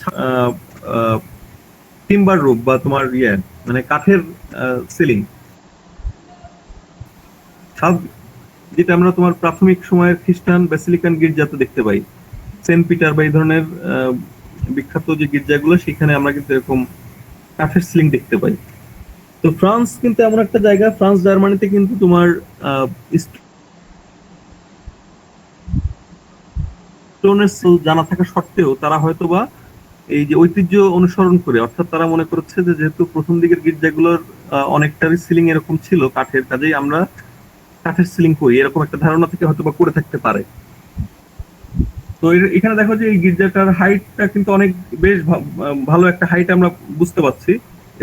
[SPEAKER 3] টিম্বার রূপ বা তোমার মানে কাঠের সিলিং, যেটা আমরা তোমার প্রাথমিক সময়ের খ্রিস্টান ব্যাসিলিকান গির্জাতে দেখতে পাই, সেন্ট পিটার বা এই ধরনের বিখ্যাত যে গির্জাগুলো, সেখানে আমরা কিন্তু এরকম কাঠের সিলিং দেখতে পাই। তো ফ্রান্স কিন্তু এমন একটা জায়গা, ফ্রান্স জার্মানিতে কিন্তু তোমার স্টোনের জানা থাকা সত্ত্বেও তারা হয়তোবা এই যে ঐতিহ্য অনুসরণ করে, অর্থাৎ তারা মনে করছে যে যেহেতু প্রথম দিকের গির্জাগুলোর অনেকটারই সিলিং এরকম ছিল কাঠের, কাজেই আমরা কাঠের সিলিং করি, এরকম একটা ধারণা থেকে হয়তোবা করে থাকতে পারে। তো এখানে দেখো যে এই গির্জাটার হাইটটা কিন্তু অনেক বেশ ভালো একটা হাইট আমরা বুঝতে পারছি।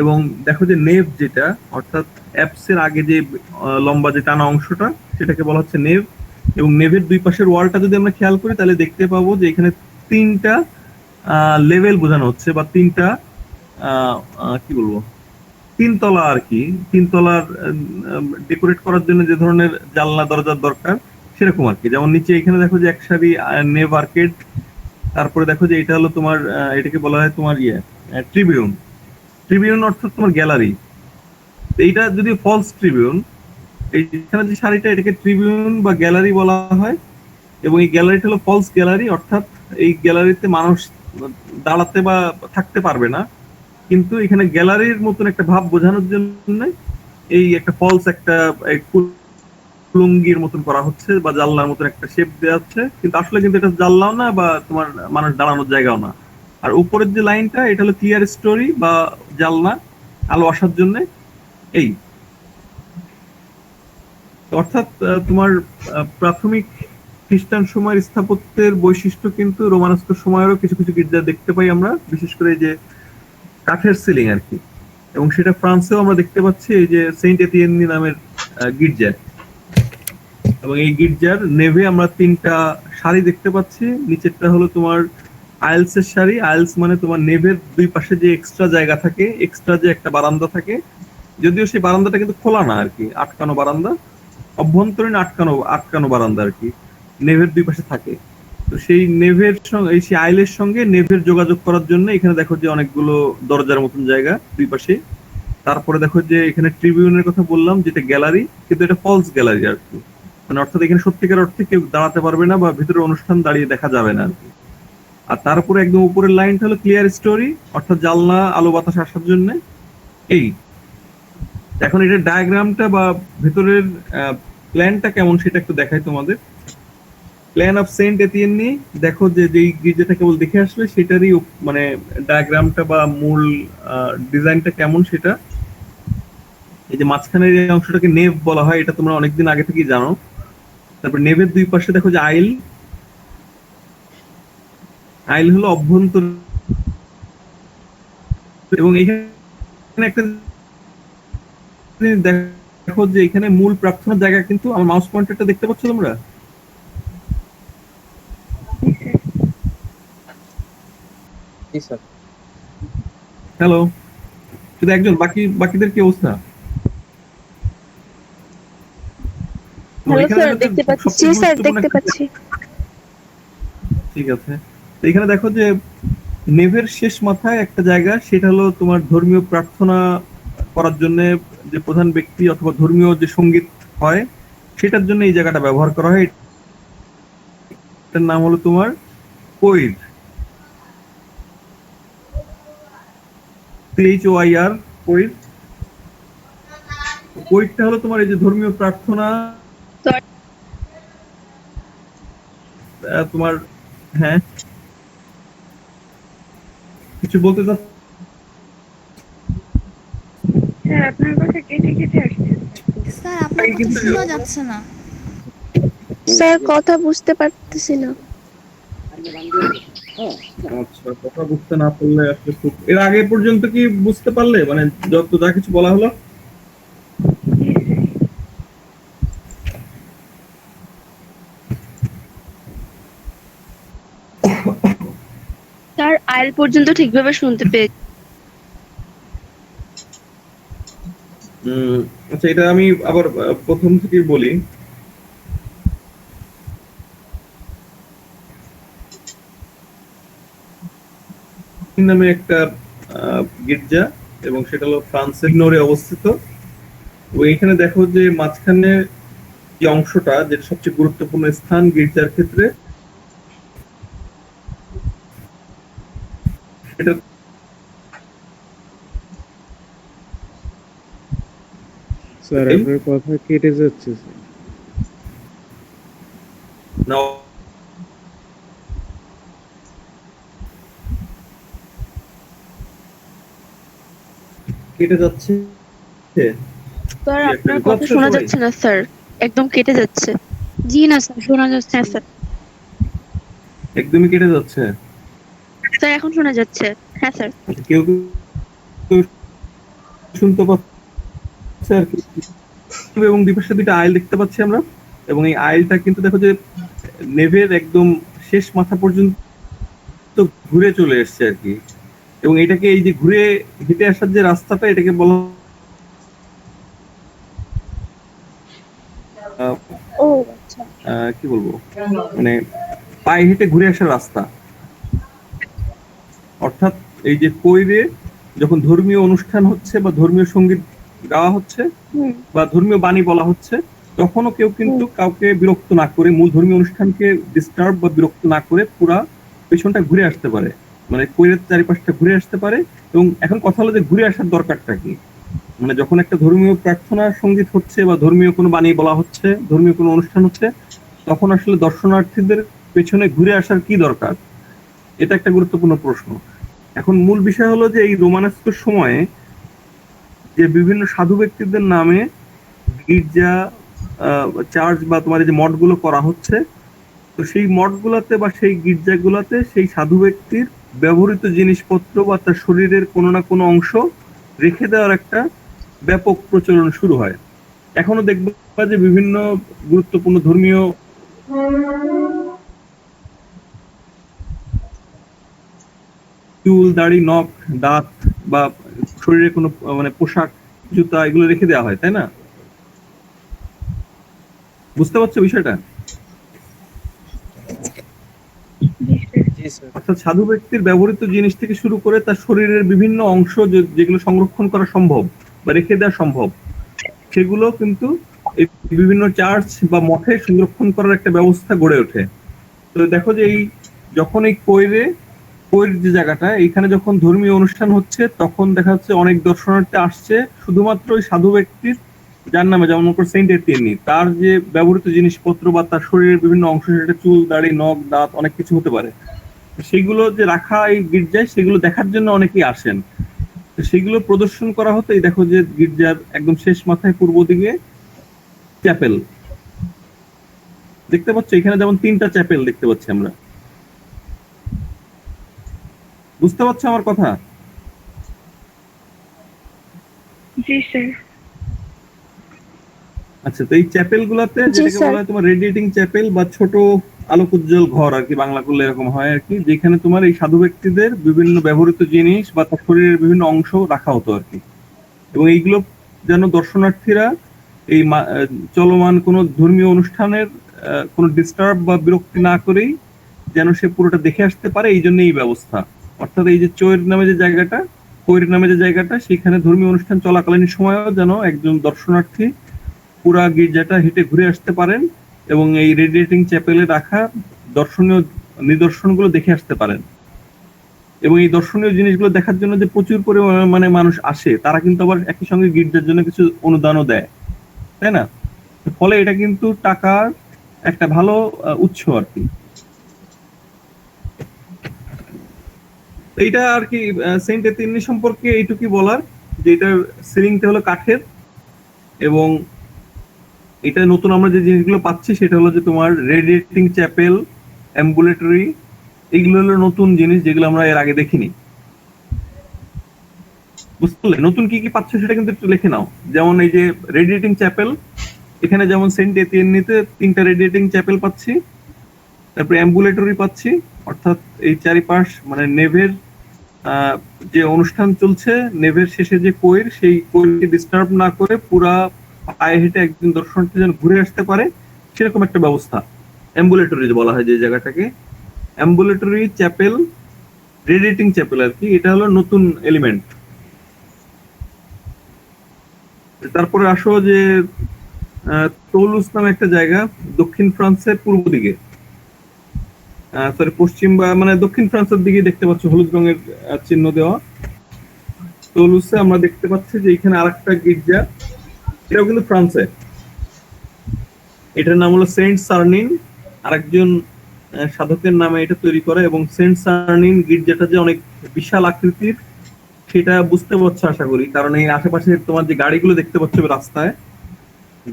[SPEAKER 3] এবং দেখো যে নেভ, যেটা অর্থাৎ অ্যাপসের আগে যে লম্বা যে টানা অংশটা, সেটাকে বলা হচ্ছে নেভ। এবং নেভের দুই পাশের ওয়ালটা যদি আমরা খেয়াল করি, তাহলে দেখতে পাবো যে এখানে তিনটা লেভেল বোঝানো হচ্ছে, বা তিনটা কি বলবো, তিনতলা আর কি, তিনতলার ডেকোরেট করার জন্য যে ধরনের জানলা দরজার দরকার সেরকম আর কি। যেমন নিচে এখানে দেখো যে এক সারি নেভ আর্কেড, তারপরে দেখো যে এটা হলো তোমার এটাকে বলা হয় তোমার ট্রিবিউন। ট্রিবিউন অর্থাৎ তোমার গ্যালারি। এইটা যদি ফলস ট্রিবিউন, এইখানে যে সারিটা, এটাকে ট্রিবিউন বা গ্যালারি বলা হয়। এবং এই গ্যালারিটা হলো ফলস গ্যালারি, অর্থাৎ এই গ্যালারিতে মানুষ দাঁড়াতে বা থাকতে পারবে না, কিন্তু এখানে গ্যালারির মতন একটা ভাব বোঝানোর জন্য এই একটা ফলস একটা কুলুঙ্গির মতন করা হচ্ছে বা জানলার মতন একটা শেপ দেওয়া হচ্ছে, কিন্তু আসলে কিন্তু এটা জানলাও না বা তোমার মানুষ দাঁড়ানোর জায়গাও না। আর উপরের যে লাইনটা এটা হলো ক্লিয়ার স্টোরি বা জানলা, আলো আসার জন্য। এই অর্থাৎ তোমার প্রাথমিক খ্রিস্টান সময়ের স্থাপত্যের বৈশিষ্ট্য কিন্তু রোমানস্ক সময়েরও কিছু কিছু গির্জা দেখতে পাই আমরা, বিশেষ করে এই যে কাঠের সিলিং আর কি। এবং সেটা ফ্রান্সেও আমরা দেখতে পাচ্ছি এই যে সেন্ট এতিয়েন্নি নামের গির্জা। এবং এই গির্জার নেভে আমরা 3টা সারি দেখতে পাচ্ছি। নিচেরটা হলো তোমার আইলস এর সারি। আইলস মানে তোমার নেভের 2 পাশে যে এক্সট্রা জায়গা থাকে, এক্সট্রা যে একটা বারান্দা থাকে, যদিও সেই বারান্দাটা কিন্তু খোলা না আর কি, আটকানো বারান্দা, অভ্যন্তরীণ আটকানো বারান্দা আর কি, নেভের 2 পাশে থাকে। তো সেই নেভের সঙ্গে সেই আইলের সঙ্গে নেভের যোগাযোগ করার জন্য এখানে দেখো যে অনেকগুলো দরজার মতন জায়গা 2 পাশে। তারপরে দেখো যে এখানে ট্রিবিউনের কথা বললাম, যেটা গ্যালারি, কিন্তু এটা ফলস গ্যালারি আর কি, মানে অর্থাৎ এখানে সত্যিকার অর্থে কেউ দাঁড়াতে পারবে না বা ভিতরে অনুষ্ঠান দাঁড়িয়ে দেখা যাবে না আর কি। আর তারপরে একদম উপরের লাইনটা হলো ক্লিয়ার স্টোরি, অর্থাৎ জানলা আলো বাতাস আসার জন্য। এই এখন এটা ডায়াগ্রামটা বা ভেতরের প্ল্যানটা কেমন সেটা একটু দেখাই তোমাদের। প্ল্যান অফ সেন্ট এতিয়েন্নি, দেখো যে যেই গির্জাটা কেবল দেখে আসলে সেটারই মানে ডায়াগ্রামটা বা মূল ডিজাইনটা কেমন সেটা। এই যে মাঝখানের এই অংশটাকে নেভ বলা হয়, এটা তোমরা অনেকদিন আগে থেকেই জানো। তারপর নেভের 2 পাশে দেখো যে আইল, আইল হলো অভ্যন্তর। এবং এখানে একটা দেখো যে এখানে মূল প্রার্থনার জায়গা, কিন্তু আমার মাউস পয়েন্টারটা দেখতে পাচ্ছ তোমরা?
[SPEAKER 1] জি স্যার।
[SPEAKER 3] হ্যালো, শুধু একজন, বাকিদের কি অবস্থা?
[SPEAKER 4] হ্যালো
[SPEAKER 3] এখানে
[SPEAKER 4] স্যার,
[SPEAKER 3] দেখো
[SPEAKER 4] দেখতে পাচ্ছি। জি
[SPEAKER 3] সবচেয়ে
[SPEAKER 4] স্যার,
[SPEAKER 3] গুরুত্বপূর্ণ
[SPEAKER 4] দেখতে
[SPEAKER 3] একটা-
[SPEAKER 4] পাচ্ছি।
[SPEAKER 3] ঠিক আছে। তো এখানে দেখো যে নেভের শেষ মাথায় একটা জায়গা, সেটা হলো তোমার ধর্মীয় প্রার্থনা করার জন্য যে প্রধান ব্যক্তি অথবা ধর্মীয় যে সঙ্গীত হয় সেটার জন্য এই জায়গাটা ব্যবহার করা হয়। এটার নাম হলো তোমার কোইর, CHOIR, কোইর। কোইরটা হলো তোমার এই যে ধর্মীয় প্রার্থনা তোমার। হ্যাঁ, কিছু বলতে চাচ্ছ?
[SPEAKER 6] স্যার আপনার কথা কেটে কেটে আসছে।
[SPEAKER 7] স্যার আপনার কথা
[SPEAKER 3] কিন্তু
[SPEAKER 7] শোনা যাচ্ছে না।
[SPEAKER 4] স্যার কথা বুঝতে পারতেছি না।
[SPEAKER 3] আচ্ছা, কথা বুঝতে না পারলে আসলে খুব, এর আগে পর্যন্ত কি বুঝতে পারলে, মানে যত যা কিছু বলা হলো?
[SPEAKER 6] জি স্যার।
[SPEAKER 4] স্যার আইল পর্যন্ত ঠিকভাবে শুনতে পেয়েছি।
[SPEAKER 3] আচ্ছা, এটা আমি আবার প্রথম থেকেই বলি। নামে একটা গির্জা, এবং সেটা হলো ফ্রান্সের নোরে অবস্থিত। তো এখানে দেখো যে মাঝখানে যে অংশটা, যেটা সবচেয়ে গুরুত্বপূর্ণ স্থান গির্জার ক্ষেত্রে, এটা
[SPEAKER 2] স্যার আপনার কথা কেটে যাচ্ছে স্যার।
[SPEAKER 3] নাও কেটে যাচ্ছে।
[SPEAKER 4] স্যার আপনার কথা শোনা যাচ্ছে না স্যার, একদম কেটে যাচ্ছে। জি না স্যার, শোনা যাচ্ছে না স্যার।
[SPEAKER 3] একদমই কেটে যাচ্ছে।
[SPEAKER 4] স্যার এখন শোনা যাচ্ছে। হ্যাঁ স্যার।
[SPEAKER 3] কেউ কেউ শুনতে পাচ্ছে আর কি। এবং দুপাশে 2টা আইল দেখতে পাচ্ছি আমরা। এবং এই আইলটা কিন্তু দেখো যে নেভের একদম শেষ মাথা পর্যন্ত ঘুরে চলে এসছে আর কি। এবং এটাকে এই যে ঘুরে হেঁটে আসার যে রাস্তাটা, এটাকে বলা
[SPEAKER 4] ও আচ্ছা।
[SPEAKER 3] কি বলবো, মানে পায়ে হেঁটে ঘুরে আসার রাস্তা। অর্থাৎ এই যে কইরে যখন ধর্মীয় অনুষ্ঠান হচ্ছে বা ধর্মীয় সঙ্গীত গাওয়া হচ্ছে
[SPEAKER 4] হুম।
[SPEAKER 3] বা ধর্মীয় বাণী বলা হচ্ছে, তখনও কেউ কিন্তু কাউকে বিরক্ত না করে, মূল ধর্মীয় অনুষ্ঠানকে ডিস্টার্ব বা বিরক্ত না করে পুরা পেছনটা ঘুরে আসতে পারে। মানে কৈরের চারিপাশটা ঘুরে আসতে পারে। এবং এখন কথা হলো যে ঘুরে আসার দরকারটা কি, মানে যখন একটা ধর্মীয় প্রার্থনা সঙ্গীত হচ্ছে বা ধর্মীয় কোনো বাণী বলা হচ্ছে, ধর্মীয় কোনো অনুষ্ঠান হচ্ছে, তখন আসলে দর্শনার্থীদের পেছনে ঘুরে আসার কি দরকার, এটা একটা গুরুত্বপূর্ণ প্রশ্ন। এখন মূল বিষয় হলো যে এই রোমানেস্কোর সময়ে যে বিভিন্ন সাধু ব্যক্তিদের নামে গির্জা, চার্চ বা তোমার এই যে মঠগুলো করা হচ্ছে, তো সেই মঠগুলোতে বা সেই গির্জাগুলোতে সেই সাধু ব্যক্তির ব্যবহৃত জিনিসপত্র বা তার শরীরের কোনো না কোনো অংশ রেখে দেওয়ার একটা ব্যাপক প্রচলন শুরু হয়। এখনো দেখবা যে বিভিন্ন গুরুত্বপূর্ণ ধর্মীয় চুল, দাড়ি, নখ, দাঁত বা শরীরে কোনো মানে পোশাক, জুতা এগুলো রেখে দেওয়া হয়, তাই না? বুঝতে পারছো বিষয়টা?
[SPEAKER 1] জি স্যার।
[SPEAKER 3] অর্থাৎ সাধু ব্যক্তির ব্যবহৃত জিনিস থেকে শুরু করে তার শরীরের বিভিন্ন অংশ যেগুলো সংরক্ষণ করা সম্ভব বা রেখে দেওয়া সম্ভব, সেগুলো কিন্তু এই বিভিন্ন চার্চ বা মঠে সংরক্ষণ করার একটা ব্যবস্থা গড়ে ওঠে। তো দেখো যে এই যখন এই কৈর যে জায়গাটা, এইখানে যখন ধর্মীয় অনুষ্ঠান হচ্ছে, তখন দেখা যাচ্ছে অনেক দর্শনার্থী আসছে শুধুমাত্র ওই সাধু ব্যক্তির যার নামে, যেমন সেন্ট এতিয়েনি, তার যে ব্যবহৃত জিনিসপত্র বা তার শরীরের বিভিন্ন অংশ, সেটা চুল, দাড়ি, নখ, দাঁত অনেক কিছু হতে পারে, সেগুলো যে রাখা এই গির্জায়, সেগুলো দেখার জন্য অনেকেই আসেন। তো সেগুলো প্রদর্শন করা হতো। এই দেখো যে গির্জার একদম শেষ মাথায় পূর্ব দিকে চ্যাপেল দেখতে পাচ্ছ, এখানে যেমন 3টা চ্যাপেল দেখতে পাচ্ছি আমরা। বুঝতে পারছো আমার কথা?
[SPEAKER 6] জি স্যার।
[SPEAKER 3] আচ্ছা, তো এই চ্যাপেল গুলাতে
[SPEAKER 4] জি,
[SPEAKER 3] যেটাকে
[SPEAKER 4] স্যার।
[SPEAKER 3] বলা হয় তোমার রেডিয়েটিং চ্যাপেল বা ছোট আলোক উজ্জ্বল ঘর আর কি, বাংলা করলে এরকম হয় আর কি, যেখানে তোমার এই সাধু ব্যক্তিদের বিভিন্ন ব্যবহৃত জিনিস বা তার শরীরের বিভিন্ন অংশ রাখা হতো আর কি। এবং এইগুলো যেন দর্শনার্থীরা এই চলমান কোনো ধর্মীয় অনুষ্ঠানের কোনো ডিস্টার্ব বা বিরক্তি না করেই যেন সে পুরোটা দেখে আসতে পারে, এই জন্য এই ব্যবস্থা। অর্থাৎ এই যে কৈর নামে যে জায়গাটা, সেখানে ধর্মীয় অনুষ্ঠান চলাকালীন সময়ও যেন একজন দর্শনার্থী পুরা গির্জাটা হেঁটে ঘুরে আসতে পারেন এবং এই রেডিয়েটিং চ্যাপেলে রাখা দর্শনীয় নিদর্শনগুলো দেখে আসতে পারেন। এবং এই দর্শনীয় জিনিসগুলো দেখার জন্য যে প্রচুর পরিমাণে মানুষ আসে, তারা কিন্তু আবার একই সঙ্গে গির্জার জন্য কিছু অনুদানও দেয়, তাই না? ফলে এটা কিন্তু টাকার একটা ভালো উৎস আর কি। এইটা আর কি সেন্ট এতিয়েনি সম্পর্কে এইটুকুই বলার, যে এটার সিলিংটা হলো কাঠের, এবং এটা নতুন আমরা যে জিনিসগুলো পাচ্ছি সেটা হলো যে তোমার রেডিয়েটিং চ্যাপেল, অ্যাম্বুলেটরি, এইগুলো হলো নতুন জিনিস যেগুলো আমরা এর আগে দেখিনি। বুঝতে পারলে? নতুন কি কি পাচ্ছ সেটা কিন্তু একটু লিখে নাও। যেমন এই যে রেডিয়েটিং চ্যাপেল, এখানে যেমন সেন্ট এতিয়েনিতে 3টা রেডিয়েটিং চ্যাপেল পাচ্ছি, তারপরে অ্যাম্বুলেটরি পাচ্ছি, অর্থাৎ এই চারিপাশ মানে নেভের যে অনুষ্ঠান চলছে, নেভের শেষে যে কৈর, সেই কৈরকে ডিস্টার্ব না করে পুরা পায়ে হেঁটে একজন দর্শনার্থী যেন ঘুরে আসতে পারে, সেরকম একটা ব্যবস্থা অ্যাম্বুলেটরি বলা হয় যে জায়গাটাকে। অ্যাম্বুলেটরি চ্যাপেল, রেডিয়েটিং চ্যাপেল আর কি, এটা হলো নতুন এলিমেন্ট। তারপরে আসো যে টৌলুস নামে একটা জায়গা, দক্ষিণ ফ্রান্সের পূর্ব দিকে, সরি পশ্চিম বা মানে দক্ষিণ ফ্রান্সের দিকে দেখতে পাচ্ছ হলুদ রঙের চিহ্ন দেওয়া। টৌলুসে আমরা দেখতে পাচ্ছি যে এখানে আরেকটা গির্জা, এটাও কিন্তু ফ্রান্সে। এটার নাম হলো সেন্ট সার্নিন, আরেকজন সাধকের নামে এটা তৈরি করা। এবং সেন্ট সার্নিন গির্জাটা যে অনেক বিশাল আকৃতির সেটা বুঝতে পারছো আশা করি, কারণ এই আশেপাশে তোমার যে গাড়িগুলো দেখতে পাচ্ছ রাস্তায়,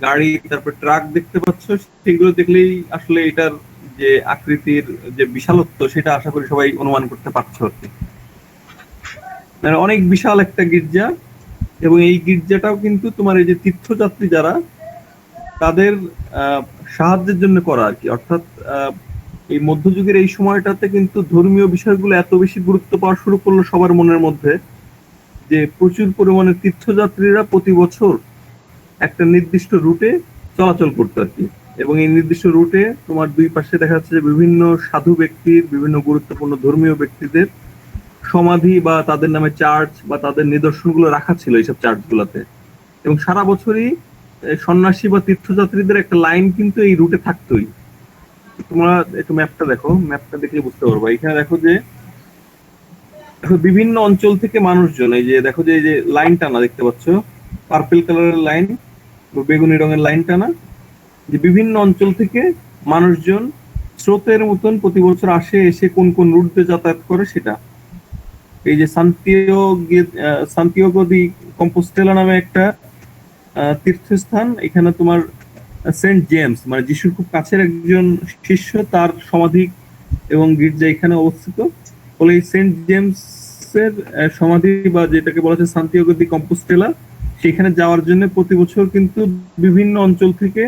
[SPEAKER 3] গাড়ি তারপর ট্রাক দেখতে পাচ্ছ, সেগুলো দেখলেই আসলে এটার যে আকৃতির যে বিশালত্ব সেটা আশা করি সবাই অনুমান করতে পারছো আর কি। মানে অনেক বিশাল একটা গির্জা। এবং এই গির্জাটাও কিন্তু তোমার এই যে তীর্থযাত্রী যারা, তাদের সাহায্যের জন্য করা আর কি। অর্থাৎ এই মধ্যযুগের এই সময়টাতে কিন্তু ধর্মীয় বিষয়গুলো এত বেশি গুরুত্ব পাওয়া শুরু করলো সবার মনের মধ্যে, যে প্রচুর পরিমাণে তীর্থযাত্রীরা প্রতি বছর একটা নির্দিষ্ট রুটে চলাচল করতো আর কি। এবং এই নির্দিষ্ট রুটে তোমার দুই পাশে দেখা যাচ্ছে যে বিভিন্ন সাধু ব্যক্তির, বিভিন্ন গুরুত্বপূর্ণ ধর্মীয় ব্যক্তিদের সমাধি বা তাদের নামে চার্চ বা তাদের নিদর্শনগুলো রাখা ছিল এইসব চার্চগুলোতে। এবং সারা বছরই সন্ন্যাসী বা তীর্থযাত্রীদের একটা লাইন কিন্তু এই রুটে থাকতোই। তোমরা একটু ম্যাপটা দেখো, ম্যাপটা দেখলে বুঝতে পারবো। এখানে দেখো যে দেখো বিভিন্ন অঞ্চল থেকে মানুষজন, এই যে দেখো যে এই যে লাইন টানা দেখতে পাচ্ছ, পার্পল কালারের লাইন, বেগুনি রঙের লাইন টানা, যে বিভিন্ন অঞ্চল থেকে মানুষজন স্রোতের মতন প্রতি বছর আসে, এসে কোন কোন রুট দিয়ে যাতায়াত করে সেটা। এই যে সান্তিয়াগো দি কম্পোস্টেলা নামে একটা তীর্থস্থান, এখানে তোমার সেন্ট জেমস মানে যিশুর খুব কাছের একজন শিষ্য, তার সমাধি এবং গির্জা এখানে অবস্থিত। ফলে এই সেন্ট জেমসের সমাধি বা যেটাকে বলা হচ্ছে সান্তিয়াগো দি কম্পোস্টেলা, সেখানে যাওয়ার জন্য প্রতি বছর কিন্তু বিভিন্ন অঞ্চল থেকে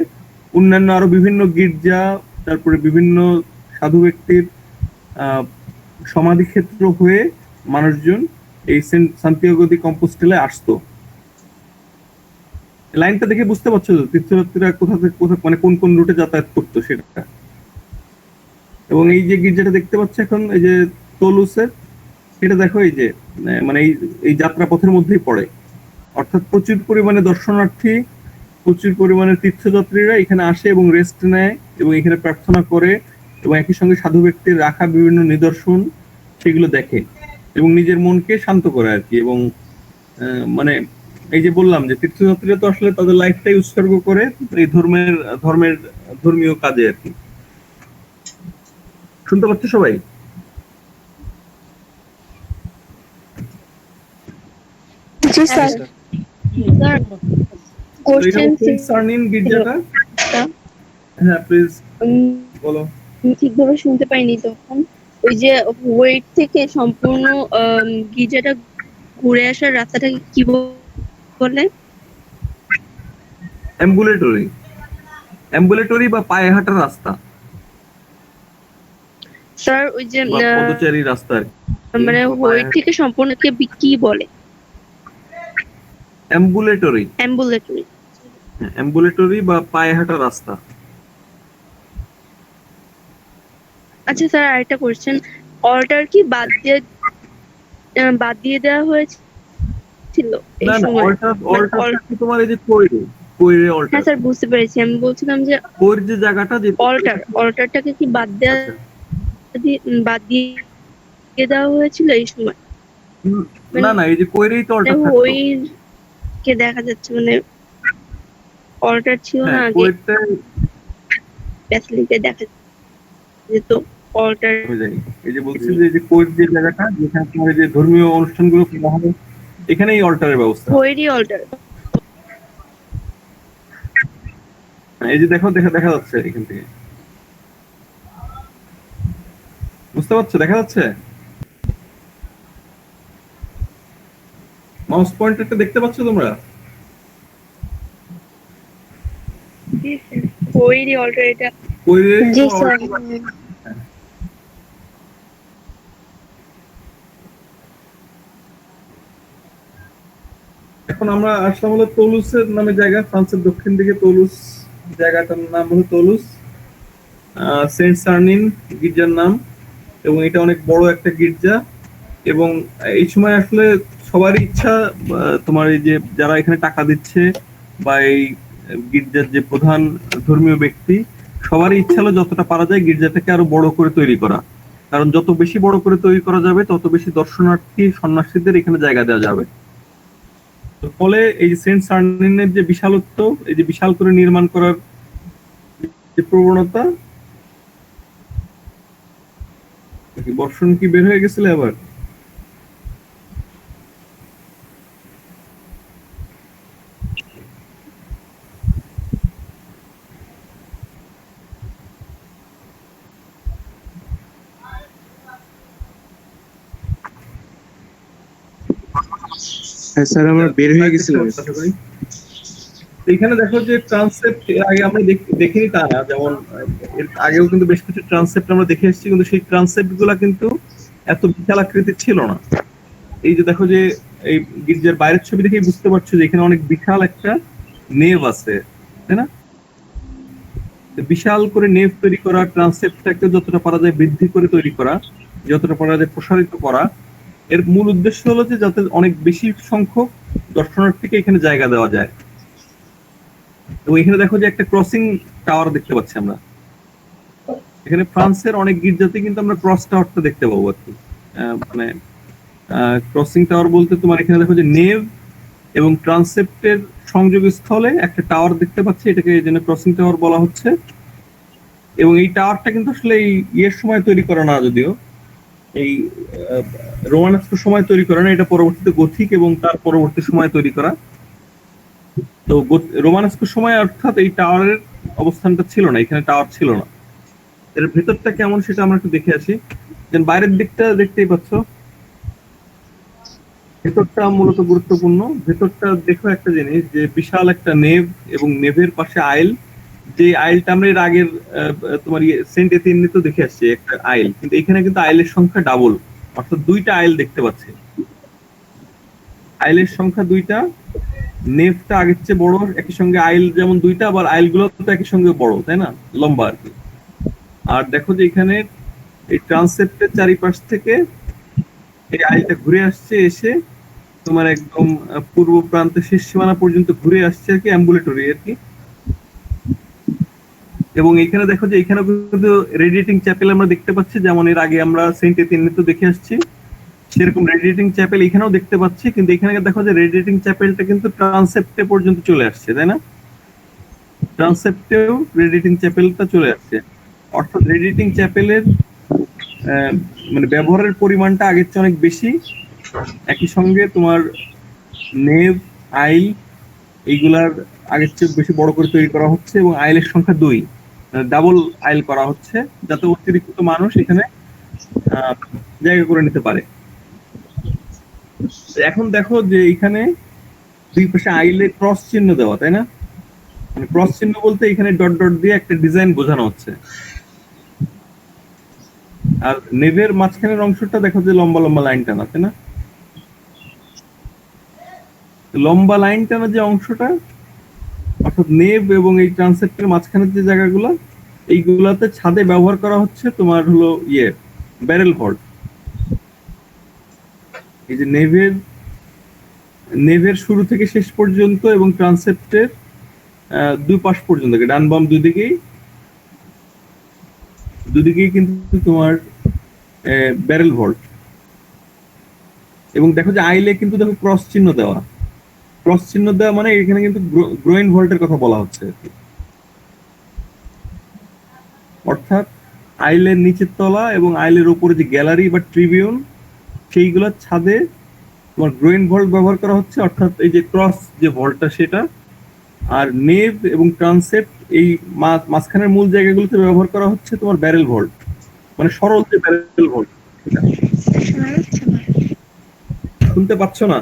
[SPEAKER 3] অন্যান্য আরো বিভিন্ন গির্জা, তারপরে বিভিন্ন সাধু ব্যক্তির সমাধি ক্ষেত্র হয়ে মানুষজন এই সেন্ট সান্তিয়াগো দি কম্পোস্টেলায় আসতো। লাইনটা দেখে বুঝতে পারছো তো তীর্থযাত্রীরা কোথা থেকে কোথা মানে কোন কোন রুটে যাতায়াত করতো সেটা। এবং এই যে গির্জাটা দেখতে পাচ্ছ এখন এই যে তোলুসের, এটা দেখো এই যে মানে এই যাত্রা পথের মধ্যেই পড়ে, অর্থাৎ প্রচুর পরিমাণে দর্শনার্থী, প্রচুর পরিমাণে তীর্থযাত্রীরা এখানে আসে এবং রেস্ট নেয় এবং এখানে প্রার্থনা করে এবং একই সঙ্গে সাধু ব্যক্তির রাখা বিভিন্ন নিদর্শন সেগুলো দেখে এবং নিজের মনকে শান্ত করে আর কি। এবং মানে এই যে বললাম যে তীর্থযাত্রীরা তো আসলে তাদের লাইফটাই উৎসর্গ করে এই ধর্মীয় কাজে আর কি। শুনতে পাচ্ছ সবাই?
[SPEAKER 4] জি স্যার। স্যার কোশ্চেন
[SPEAKER 3] কনসার্নিং গির্জাটা, হ্যাঁ প্লিজ বলো।
[SPEAKER 4] ঠিকভাবে শুনতে পাইনি তখন। ওই যে ওয়েট থেকে সম্পূর্ণ গির্জাটা ঘুরে আসার রাস্তাটাকে কি বলে?
[SPEAKER 3] অ্যাম্বুলেটরি বা পায়ে হাঁটার রাস্তা,
[SPEAKER 4] স্যার ওই যে
[SPEAKER 3] পদচারী রাস্তা আর কি।
[SPEAKER 4] মানে ওয়েট থেকে সম্পূর্ণ কি বলে?
[SPEAKER 3] অ্যাম্বুলেটরি
[SPEAKER 4] অ্যাম্বুলেটরি
[SPEAKER 3] বা পায়ে হাঁটার রাস্তা।
[SPEAKER 4] আচ্ছা স্যার, আরেকটা কোশ্চেন, অল্টার কি বাদ দিয়ে দেওয়া হয়েছিল এই
[SPEAKER 3] না না,
[SPEAKER 4] সময়?
[SPEAKER 3] অল্টার কি তোমার এই যে কইরে অল্টার?
[SPEAKER 4] হ্যাঁ স্যার, বুঝতে পেরেছি। আমি বলছিলাম যে
[SPEAKER 3] কইর যে জায়গাটা, যে
[SPEAKER 4] অল্টারটাকে কি বাদ দিয়ে দেওয়া হয়েছিল এই সময়?
[SPEAKER 3] না না, এই যে কইরেই তো অল্টার থাকতো।
[SPEAKER 4] ওই কে দেখা যাচ্ছে মানে অল্টার ছিল না আগে,
[SPEAKER 3] কইরতে
[SPEAKER 4] ব্যাসলিকে দেখা যেত অল্টার।
[SPEAKER 3] এই যে বলছি যে এই যে কইর যে জায়গাটা যেখানে তোমার এই যে ধর্মীয় অনুষ্ঠানগুলো করা হয়, এখানেই অল্টারের ব্যবস্থা।
[SPEAKER 4] ওইরই অল্টার।
[SPEAKER 3] এই যে দেখো দেখা যাচ্ছে এখান থেকে, বুঝতে পারছো? দেখা যাচ্ছে মাউস পয়েন্টারটা দেখতে পাচ্ছ তোমরা?
[SPEAKER 6] জি স্যার।
[SPEAKER 4] ওইরই অল্টার এটা।
[SPEAKER 3] কইরে
[SPEAKER 4] জি স্যার।
[SPEAKER 3] এখন আমরা আসলাম হলো তোলুসের নামে জায়গা, ফ্রান্সের দক্ষিণ দিকে তোলুস, জায়গাটার নাম হলো তোলুস, সেন্ট সার্নিন গির্জার নাম। এবং এটা অনেক বড় একটা গির্জা এবং এই সময় আসলে সবারই ইচ্ছা, তোমার এই যে যারা এখানে টাকা দিচ্ছে বা এই গির্জার যে প্রধান ধর্মীয় ব্যক্তি, সবারই ইচ্ছা হলো যতটা পারা যায় গির্জাটাকে আরো বড় করে তৈরি করা, কারণ যত বেশি বড় করে তৈরি করা যাবে তত বেশি দর্শনার্থী সন্ন্যাসীদের এখানে জায়গা দেওয়া যাবে। ফলে এই যে সেন্ট সার্নিনের যে বিশালত্ব, এই যে বিশাল করে নির্মাণ করার যে প্রবণতা, বর্ষণ কি বের হয়ে গেছিল আবার?
[SPEAKER 2] হ্যাঁ স্যার, আমার বের হয়ে গেছিল।
[SPEAKER 3] এখানে দেখো যে ট্রান্সেপ্ট আগে আমরা দেখিনি তা না, যেমন এর আগেও কিন্তু বেশ কিছু ট্রান্সেপ্ট আমরা দেখে এসেছি, কিন্তু সেই ট্রান্সেপ্ট গুলা কিন্তু এত বিশাল আকৃতির ছিল না। এই যে দেখো যে এই গির্জার বাইরের ছবি দেখেই বুঝতে পারছো যে এখানে অনেক বিশাল একটা নেভ আছে, তাই না? বিশাল করে নেভ তৈরি করা, ট্রান্সেপ্টটাকে যতটা পারা যায় বৃদ্ধি করে তৈরি করা, যতটা পারা যায় প্রসারিত করা, এর মূল উদ্দেশ্য হলো যে যাতে অনেক বেশি সংখ্যক দর্শনার্থীকে এখানে জায়গা দেওয়া যায়। এবং এখানে দেখো যে একটা ক্রসিং টাওয়ার দেখতে পাচ্ছি আমরা। এখানে ফ্রান্সের অনেক গির্জাতে কিন্তু আমরা ক্রস টাওয়ারটা দেখতে পাবো আর কি। মানে ক্রসিং টাওয়ার বলতে তোমার এখানে দেখো যে নেভ এবং ট্রান্সেপ্টের সংযোগস্থলে একটা টাওয়ার দেখতে পাচ্ছি, এটাকে এই জন্য ক্রসিং টাওয়ার বলা হচ্ছে। এবং এই টাওয়ারটা কিন্তু আসলে এই ইয়ের সময় তৈরি করা না, যদিও এই রোমানেস্ক সময় তৈরি করা না, এটা পরবর্তীতে গথিক এবং তার পরবর্তী সময় তৈরি করা। তো রোমানেস্ক সময় অর্থাৎ এই টাওয়ারের অবস্থানটা ছিল না, এখানে টাওয়ার ছিল না। এর ভেতরটা কেমন সেটা আমরা একটু দেখে আসি। দেন বাইরের দিকটা দেখতেই পাচ্ছ, ভেতরটা মূলত গুরুত্বপূর্ণ। ভেতরটা দেখো একটা জিনিস, যে বিশাল একটা নেভ এবং নেভের পাশে আইল, যে আইলটা আমরা এর আগের তোমার সেন্ট এথেনিতে দেখে আসছি একটা আইল, কিন্তু এখানে কিন্তু আইলের সংখ্যা ডাবল, অর্থাৎ দুইটা আইল দেখতে পাচ্ছি। আইলের সংখ্যা দুইটা, নেভটা আগের চেয়ে বড়, একই সঙ্গে আইল যেমন দুইটা, আবার আইল গুলো তো একই সঙ্গে বড়, তাই না, লম্বা আর কি। আর দেখো যে এখানে এই ট্রান্সেপ্টের চারিপাশ থেকে এই আইলটা ঘুরে আসছে, এসে তোমার একদম পূর্ব প্রান্তে শেষ সীমানা পর্যন্ত ঘুরে আসছে আর কি, অ্যাম্বুলেটরি আর কি। এবং এখানে দেখো যে এখানে কিন্তু রেডিয়েটিং চ্যাপেল আমরা দেখতে পাচ্ছি, যেমন এর আগে আমরা সেন্ট এথেনিতে দেখে আসছি, সেরকম রেডিয়েটিং চ্যাপেল এখানেও দেখতে পাচ্ছি। কিন্তু এখানে দেখো যে রেডিয়েটিং চ্যাপেলটা কিন্তু ট্রান্সেপ্টে পর্যন্ত চলে আসছে, তাই না, ট্রান্সেপ্টেও রেডিয়েটিং চ্যাপেলটা চলে আসছে। অর্থাৎ রেডিয়েটিং চ্যাপেলের মানে ব্যবহারের পরিমাণটা আগের চেয়ে অনেক বেশি। একই সঙ্গে তোমার নেভ, আইল এইগুলার আগের চেয়ে বেশি বড় করে তৈরি করা হচ্ছে, এবং আইলের সংখ্যা 2, ডাবল আইল করা হচ্ছে, যাতে অতিরিক্ত মানুষ এখানে জায়গা করে নিতে পারে। এখন দেখো যে এখানে দুই পাশে আইলে ক্রস চিহ্ন দেওয়া, তাই না, মানে ক্রস চিহ্ন বলতে এখানে ডট ডট দিয়ে একটা ডিজাইন বোঝানো হচ্ছে। আর নেভের মাঝখানের অংশটা দেখো যে লম্বা লম্বা লাইন টানা, তাই না, লম্বা লাইন টানা যে অংশটা, অর্থাৎ নেভ এবং এই ট্রান্সেপ্টের মাঝখানের যে জায়গাগুলো, এইগুলাতে ছাদে ব্যবহার করা হচ্ছে তোমার হলো ব্যারেল ভল্ট। এই যে নেভের শুরু থেকে শেষ পর্যন্ত এবং ট্রান্সেপ্টের দুই পাশ পর্যন্ত, ডান বাম দুদিকেই কিন্তু তোমার ব্যারেল ভল্ট। এবং দেখো যে আইলে কিন্তু দেখো ক্রস চিহ্ন দেওয়া, ক্রস চিহ্ন দেওয়া মানে এখানে কিন্তু গ্রোইন ভল্টের কথা বলা হচ্ছে আর কি। অর্থাৎ আইলের নিচের তলা এবং আইলের উপরে যে গ্যালারি বা ট্রিবিউন, সেইগুলোর ছাদে তোমার গ্রোইন ভল্ট ব্যবহার করা হচ্ছে, অর্থাৎ এই যে ক্রস যে ভল্টটা সেটা। আর নেভ এবং ট্রান্সেপ্ট এই মাঝখানের মূল জায়গাগুলোতে ব্যবহার করা হচ্ছে তোমার ব্যারেল ভল্ট, মানে সরল যে ব্যারেল ভল্ট।
[SPEAKER 6] শোনা যাচ্ছে না।
[SPEAKER 3] শুনতে পাচ্ছ না?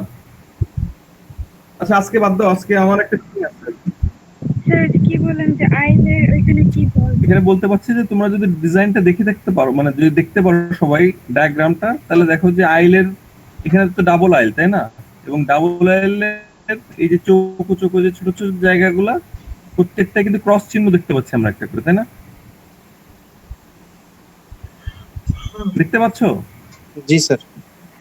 [SPEAKER 3] আচ্ছা আজকে বাদ দাও, আজকে আমার একটা meeting আছে।
[SPEAKER 6] স্যার এটা কি বলেন যে আইলের ওইখানে কি বলবো?
[SPEAKER 3] এখানে বলতে পারছি যে তোমরা যদি ডিজাইনটা দেখে দেখতে পারো, মানে যদি দেখতে পারো সবাই ডায়াগ্রামটা, তাহলে দেখো যে আইলের এখানে তো ডাবল আইল, তাই না, এবং ডাবল আইলের এই যে চৌকো চৌকো যে ছোট ছোট জায়গাগুলা, প্রত্যেকটা কিন্তু ক্রস চিহ্ন দেখতে পাচ্ছি আমরা একটা করে, তাই না, দেখতে পাচ্ছ?
[SPEAKER 1] জি স্যার।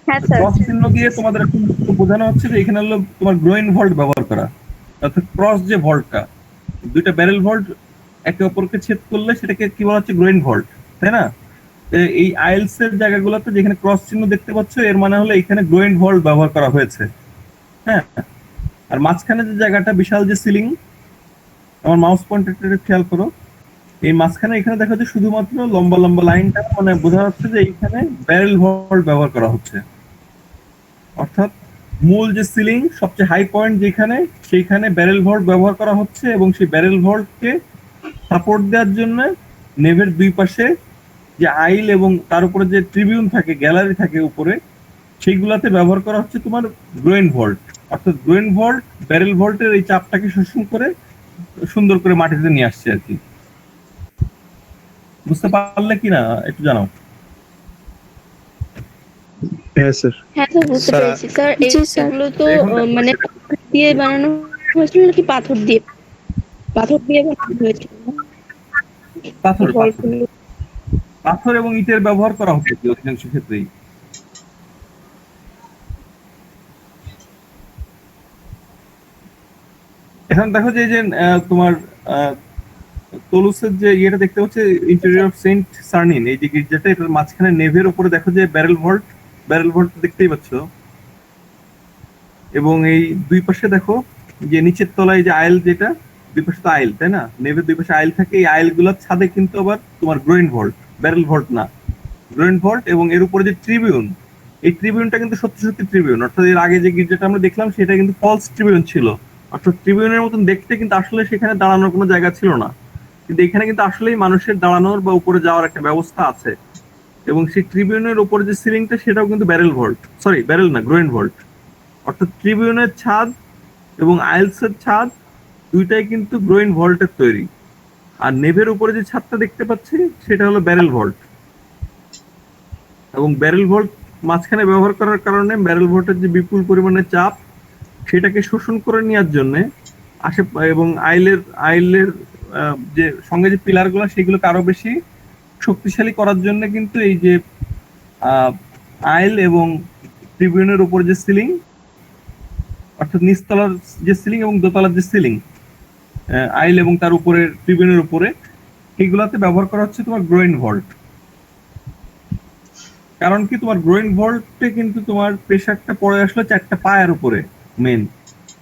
[SPEAKER 4] হ্যাঁ স্যার।
[SPEAKER 3] ক্রস চিহ্ন দিয়ে তোমাদের এখন বোঝানো হচ্ছে যে এখানে হলো তোমার গ্রোইন ভল্ট ব্যবহার করা, অর্থাৎ ক্রস যে ভল্টটা, দুইটা ব্যারেল ভল্ট একে অপরকে ছেদ করলে সেটাকে কি বলা হচ্ছে, গ্রোইন ভল্ট, তাই না। এই আইলস এর জায়গাগুলোতে যেখানে ক্রস চিহ্ন দেখতে পাচ্ছ, এর মানে হলো এখানে গ্রোইন ভল্ট ব্যবহার করা হয়েছে। হ্যাঁ, আর মাঝখানে যে জায়গাটা বিশাল যে সিলিং, আমার মাউস পয়েন্টারটা খেয়াল করো, এই মাঝখানে এখানে দেখা যাচ্ছে শুধুমাত্র লম্বা লম্বা লাইনটা, মানে বোঝা যাচ্ছে যে এইখানে ব্যারেল ভল্ট ব্যবহার করা হচ্ছে। অর্থাৎ মূল যে সিলিং সবচেয়ে হাই পয়েন্ট যেখানে, সেইখানে ব্যারেল ভল্ট ব্যবহার করা হচ্ছে, এবং সেই ব্যারেল ভল্টকে সাপোর্ট দেওয়ার জন্য নেভের দুই পাশে যে আইল এবং তার উপরে যে ট্রিবিউন থাকে, গ্যালারি থাকে উপরে, সেইগুলাতে ব্যবহার করা হচ্ছে তোমার গ্রোইন ভল্ট। অর্থাৎ গ্রোইন ভল্ট ব্যারেল ভল্টের এই চাপটাকে শোষণ করে সুন্দর করে মাটিতে নিয়ে আসছে আর কি। বুঝতে পারলে কিনা একটু জানাও।
[SPEAKER 2] হ্যাঁ স্যার।
[SPEAKER 4] হ্যাঁ স্যার, বুঝতে
[SPEAKER 1] স্যার।
[SPEAKER 4] পেরেছি স্যার।
[SPEAKER 6] জি, স্যার।
[SPEAKER 4] এগুলো তো
[SPEAKER 3] এখন দেখো
[SPEAKER 4] মানে দিয়ে বানানো হয়েছিল নাকি পাথর দিয়ে? পাথর দিয়ে বানানো হয়েছিল না?
[SPEAKER 3] পাথর পাথর
[SPEAKER 4] গল্পগুলো।
[SPEAKER 3] পাথর এবং ইটের ব্যবহার করা হচ্ছে অধিকাংশ ক্ষেত্রেই। এখন দেখো যে এই যে তোমার তোলুসের যে ইয়েটা দেখতে হচ্ছে, ইন্টেরিয়র অফ সেন্ট সার্নিন, এই যে গির্জাটা, এটার মাঝখানে নেভের উপরে দেখো যে ব্যারেল ভল্ট ব্যারেল ভল্ট দেখতেই পাচ্ছ। এবং এই দুই পাশে দেখো যে নিচের তলায় যে আইল, যেটা দুই পাশে তো আইল, তাই না? নেভের দুই পাশে আইল থাকে, এই আইল গুলোর ছাদে কিন্তু আবার তোমার গ্রোইন ভল্ট, ব্যারেল ভল্ট না, গ্রোইন ভল্ট। এবং এর উপরে যে ট্রিবিউন, এই ট্রিবিউনটা কিন্তু সত্যি সত্যি ট্রিবিউন, অর্থাৎ এর আগে যে গির্জাটা আমরা দেখলাম সেটা কিন্তু ফলস ট্রিবিউন ছিল, অর্থাৎ ট্রিবিউনের মতন দেখতে, কিন্তু আসলে সেখানে দাঁড়ানোর কোনো জায়গা ছিল না। কিন্তু এখানে কিন্তু আসলেই মানুষের দাঁড়ানোর বা উপরে যাওয়ার একটা ব্যবস্থা আছে। এবং সেই ট্রিবিউনের উপরে যে সিলিংটা সেটাও কিন্তু ব্যারেল ভল্ট, সরি ব্যারেল না, গ্রোইন ভল্ট। অর্থাৎ ট্রিবিউনের ছাদ এবং আইলসের ছাদ দুইটাই কিন্তু গ্রোইন ভল্টের তৈরি। আর নেভের উপরে যে ছাদটা দেখতে পাচ্ছি সেটা হলো ব্যারেল ভল্ট। এবং ব্যারেল ভল্ট মাঝখানে ব্যবহার করার কারণে ব্যারেল ভল্টের যে বিপুল পরিমাণে চাপ সেটাকে শোষণ করে নেওয়ার জন্য এবং আইলের যে সঙ্গে যে পিলার গুলো সেগুলোকে আরো বেশি শক্তিশালী করার জন্য কিন্তু এই যে আইল এবং ট্রিবিউনের উপর যে সিলিং, অর্থাৎ নিচতলার যে সিলিং এবং দোতলার যে সিলিং, আইল এবং তার উপরে ট্রিবিউনের উপরে, এইগুলাতে ব্যবহার করা হচ্ছে তোমার গ্রোইন ভল্ট। কারণ কি, তোমার গ্রোইন ভল্টে কিন্তু তোমার প্রেসারটা পড়ে আসলো 4টা পায়ের উপরে মেন,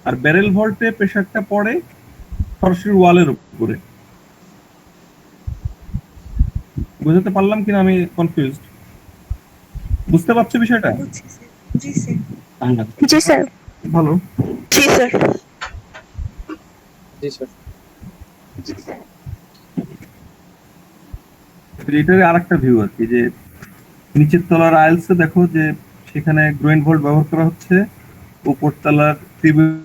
[SPEAKER 3] আর ব্যারেল ভল্টে প্রেসারটা পড়ে সরাসরি ওয়ালের উপরে। বুঝতে পারলাম কিনা আমি কনফিউজড? বুঝতে পারছো বিষয়টা?
[SPEAKER 6] জি স্যার।
[SPEAKER 4] জি স্যার।
[SPEAKER 3] ভালো।
[SPEAKER 4] জি স্যার।
[SPEAKER 1] জি স্যার।
[SPEAKER 3] এটার আরেকটা ভিউ আর কি, যে নিচের তলার আইলসে দেখো যে সেখানে গ্রোইন ভল্ট ব্যবহার করা হচ্ছে, উপর তলার ট্রিবিউনেও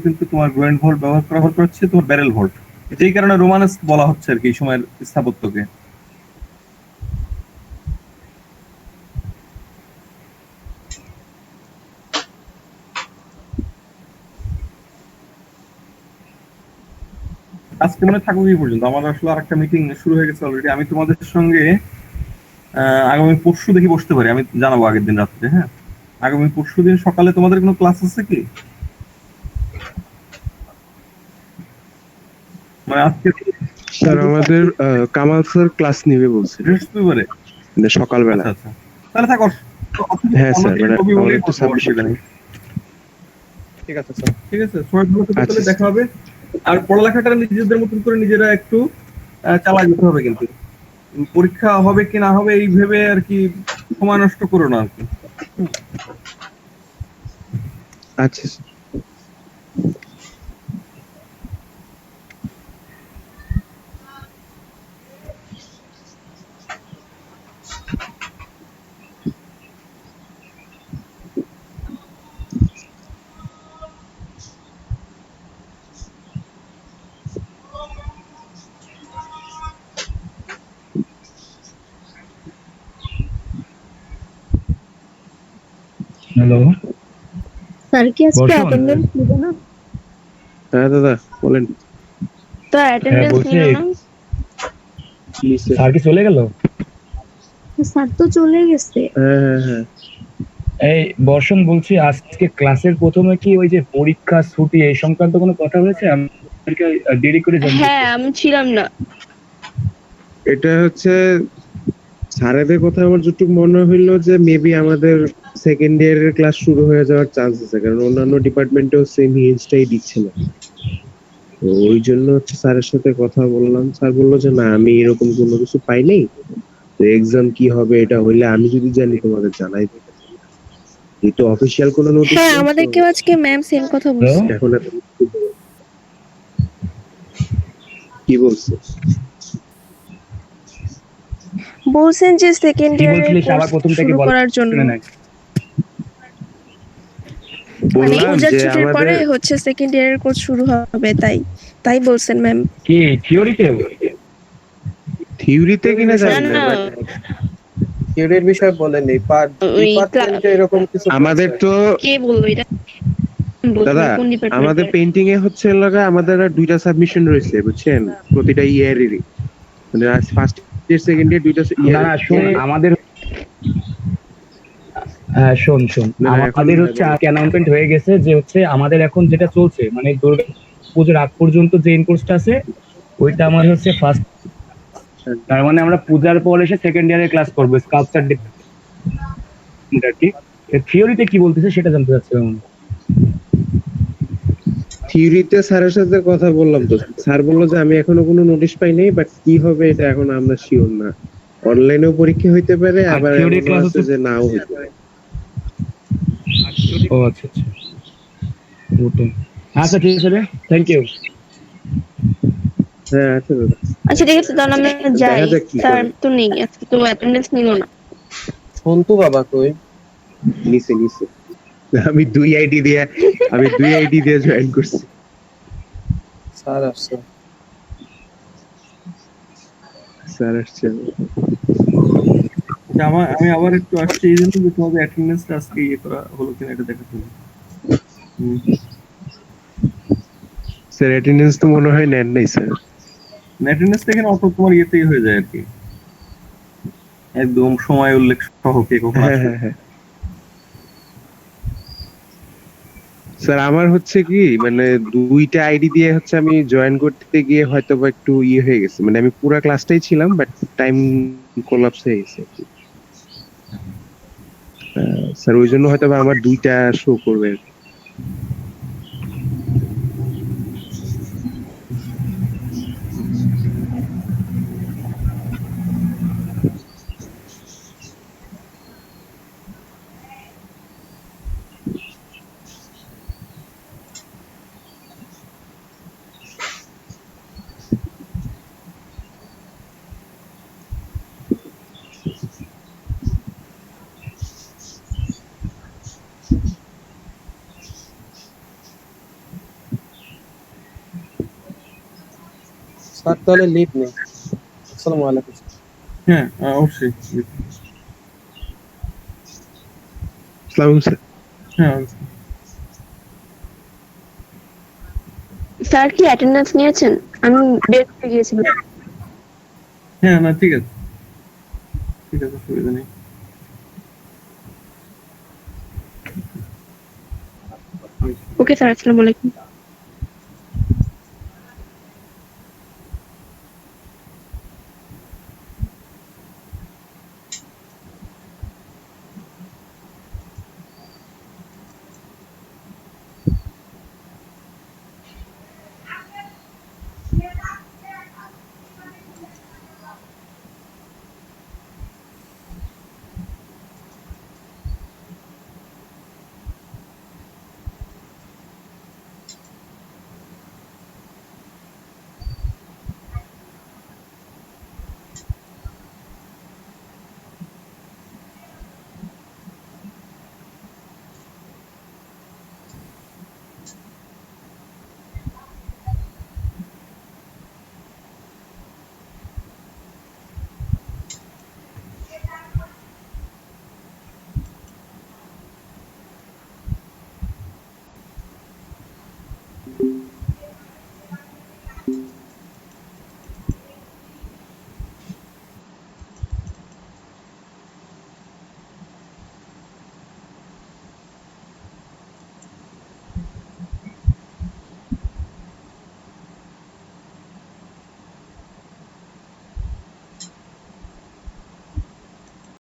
[SPEAKER 3] কিন্তু তোমার গ্রোইন ভল্ট ব্যবহার করা হচ্ছে তোমার ব্যারেল ভল্ট। যেই কারণে রোমানেস বলা হচ্ছে আর কি এই সময়ের স্থাপত্যকে। আজকে মনে থাকো কি পর্যন্ত? আমার আসলে আরেকটা মিটিং শুরু হয়ে গেছে অলরেডি। আমি তোমাদের সঙ্গে আগামী পরশু দেখি বসতে পারি, আমি জানাবো আগের দিন রাত্রে। হ্যাঁ, আগামী পরশু দিন সকালে তোমাদের কোনো ক্লাস আছে কি? মানে আজকে
[SPEAKER 2] স্যার আমাদের কামাল স্যার ক্লাস নেবে বলছে
[SPEAKER 3] বৃহস্পতিবারে
[SPEAKER 2] সকালবেলা।
[SPEAKER 3] আচ্ছা, তাহলে থাকো।
[SPEAKER 2] হ্যাঁ স্যার, মানে আমাদের একটু সাবমিশন।
[SPEAKER 1] ঠিক আছে স্যার।
[SPEAKER 3] ঠিক আছে, সময় ভালো থাকলে তাহলে দেখা হবে। আর পড়ালেখাটা নিজেদের মতন করে নিজেরা একটু চালাই যেতে হবে, কিন্তু পরীক্ষা হবে কি না হবে এই ভেবে আর কি সময় নষ্ট করো না আর কি।
[SPEAKER 2] আচ্ছা স্যার।
[SPEAKER 8] হ্যালো
[SPEAKER 4] স্যার কি আজকে
[SPEAKER 8] বসুন।
[SPEAKER 4] অ্যাটেন্ডেন্স নিবে না?
[SPEAKER 2] হ্যাঁ দাদা বলেন।
[SPEAKER 4] তো অ্যাটেন্ডেন্স
[SPEAKER 8] বলছি।
[SPEAKER 4] নিবে না?
[SPEAKER 2] Please sir.
[SPEAKER 8] স্যার কি চলে গেল?
[SPEAKER 4] স্যার তো চলে গেছে।
[SPEAKER 2] হ্যাঁ হ্যাঁ হ্যাঁ।
[SPEAKER 8] এই বর্ষণ বলছি, আজকে ক্লাসের প্রথমে কি ওই যে পরীক্ষা ছুটি এই সংক্রান্ত কোনো কথা হয়েছে? আমাকে দেরি করে জানতে।
[SPEAKER 4] হ্যাঁ, আমি ছিলাম না।
[SPEAKER 2] এটা হচ্ছে স্যারেদের কথা আমার যতটুকু মনে হইলো যে মেবি আমাদের সেকেন্ড ইয়ারের ক্লাস শুরু হয়ে যাওয়ার চান্স আছে, কারণ অন্যান্য ডিপার্টমেন্টেও সেম হিন্টসটাই দিচ্ছে না। তো ওই জন্য হচ্ছে স্যারের সাথে কথা বললাম, স্যার বললো যে না আমি এরকম কোনো কিছু পাই নাই, তো এক্সাম কি হবে এটা হইলে আমি যদি জানি তোমাদের জানাই দেব। এই তো অফিসিয়াল কোনো নোটিশ।
[SPEAKER 4] হ্যাঁ, আমাদেরকেও আজকে ম্যাম সেম কথা বলছে।
[SPEAKER 2] এখন এত কি বলছে?
[SPEAKER 4] বলছেন যে সেকেন্ড
[SPEAKER 8] কি
[SPEAKER 4] ইয়ারের
[SPEAKER 8] বলছিলি সবার প্রথম থেকে
[SPEAKER 4] শুরু করার জন্য। মানে
[SPEAKER 2] বললাম
[SPEAKER 4] পূজার
[SPEAKER 2] যে
[SPEAKER 4] ছুটির
[SPEAKER 2] আমাদের
[SPEAKER 4] পরে হচ্ছে সেকেন্ড ইয়ারের কোর্স শুরু হবে, তাই বলছেন ম্যাম।
[SPEAKER 8] কি থিওরিতে?
[SPEAKER 2] থিওরিতে কিনা জানি
[SPEAKER 4] না,
[SPEAKER 2] না,
[SPEAKER 4] না।
[SPEAKER 1] থিওরির বিষয় বলেন, এই পার্ট
[SPEAKER 4] ওই
[SPEAKER 1] ডিপার্টমেন্টে এরকম কিছু
[SPEAKER 2] আমাদের তো
[SPEAKER 4] কে বললো এটা?
[SPEAKER 2] দাদা
[SPEAKER 4] কোন ডিপার্টমেন্ট?
[SPEAKER 2] আমাদের পেইন্টিং এ হচ্ছে লাগা আমাদের আর দুইটা সাবমিশন রয়েছে বুঝছেন, প্রতিটা ইয়ারেরই, মানে ফার্স্ট ইয়ার সেকেন্ড ইয়ার দুইটা
[SPEAKER 8] না না শোন, আমাদের শোন
[SPEAKER 2] না,
[SPEAKER 8] আমাদের হচ্ছে অ্যানাউন্সমেন্ট হয়ে গেছে যে হচ্ছে আমাদের এখন যেটা চলছে মানে দুর্গা পুজোর আগ পর্যন্ত যে কোর্সটা আছে ওইটা আমার হচ্ছে ফার্স্ট তার মানে আমরা পূজার পর এসে সেকেন্ড ইয়ারে ক্লাস করবো স্কাল্পচার আর কি। থিওরিতে কি বলতেছে সেটা জানতে চাচ্ছিলাম।
[SPEAKER 2] থিওরিতে স্যারের সাথে কথা বললাম, তো স্যার বললো যে আমি এখনো কোনো নোটিশ পাই নাই, বাট কি হবে এটা এখন আমরা শিওর না। অনলাইনেও পরীক্ষা হইতে পারে,
[SPEAKER 8] আর
[SPEAKER 2] আবার
[SPEAKER 8] theory
[SPEAKER 2] এমনও
[SPEAKER 8] class
[SPEAKER 2] আছে
[SPEAKER 8] হচ্ছে-
[SPEAKER 2] যে নাও হইতে পারে।
[SPEAKER 8] ও আচ্ছা আচ্ছা, ওটাই। আচ্ছা ঠিক আছে রে, থ্যাংক ইউ।
[SPEAKER 2] হ্যাঁ আচ্ছা দাদা,
[SPEAKER 4] আচ্ছা ঠিক আছে, তাহলে আমরা যাই।
[SPEAKER 2] দেখা যাক কি
[SPEAKER 4] স্যার
[SPEAKER 2] করে।
[SPEAKER 4] তো নেই আজকে, তো অ্যাটেন্ডেন্স নিল না।
[SPEAKER 1] সন্তু বাবা কই?
[SPEAKER 2] নিচে নিচে আমি দুই আইডি দিয়ে জয়েন করছি।
[SPEAKER 1] স্যার আসছে।
[SPEAKER 2] স্যার আসছে।
[SPEAKER 3] আমি আবার একটু আসছি এই জন্য যে তোমাদের অ্যাটেন্ডেন্সটা আজকে ইয়ে করা হলো কিনা এটা দেখার জন্য।
[SPEAKER 2] স্যার অ্যাটেন্ডেন্স তো মনে হয় নেন নাই স্যার।
[SPEAKER 3] অ্যাটেন্ডেন্সটা এখানে অত তোমার ইয়েতেই হয়ে যায় আর কি, একদম সময় উল্লেখ সহ কে কখন
[SPEAKER 2] হ্যাঁ
[SPEAKER 3] আসবে।
[SPEAKER 2] হ্যাঁ হ্যাঁ স্যার আমার হচ্ছে কি মানে দুইটা আইডি দিয়ে হচ্ছে আমি জয়েন করতে গিয়ে হয়তো বা একটু ইয়ে হয়ে গেছে, মানে আমি পুরো ক্লাসটাই ছিলাম বাট টাইম কোলাপস হয়ে গেছে। স্যার ওই জন্য হয়তো বা আমার দুইটা শো করবে।
[SPEAKER 1] স্যার তাহলে লিভ নেই। আসসালামু আলাইকুম।
[SPEAKER 3] হ্যাঁ অবশ্যই।
[SPEAKER 2] আসসালামু স্যার।
[SPEAKER 3] হ্যাঁ
[SPEAKER 4] স্যার কি অ্যাটেন্ডেন্স নিয়েছেন? আমি বের করে গিয়েছিলাম।
[SPEAKER 3] হ্যাঁ না ঠিক আছে, ঠিক আছে, অসুবিধা নেই।
[SPEAKER 4] ওকে স্যার, আসসালামু আলাইকুম।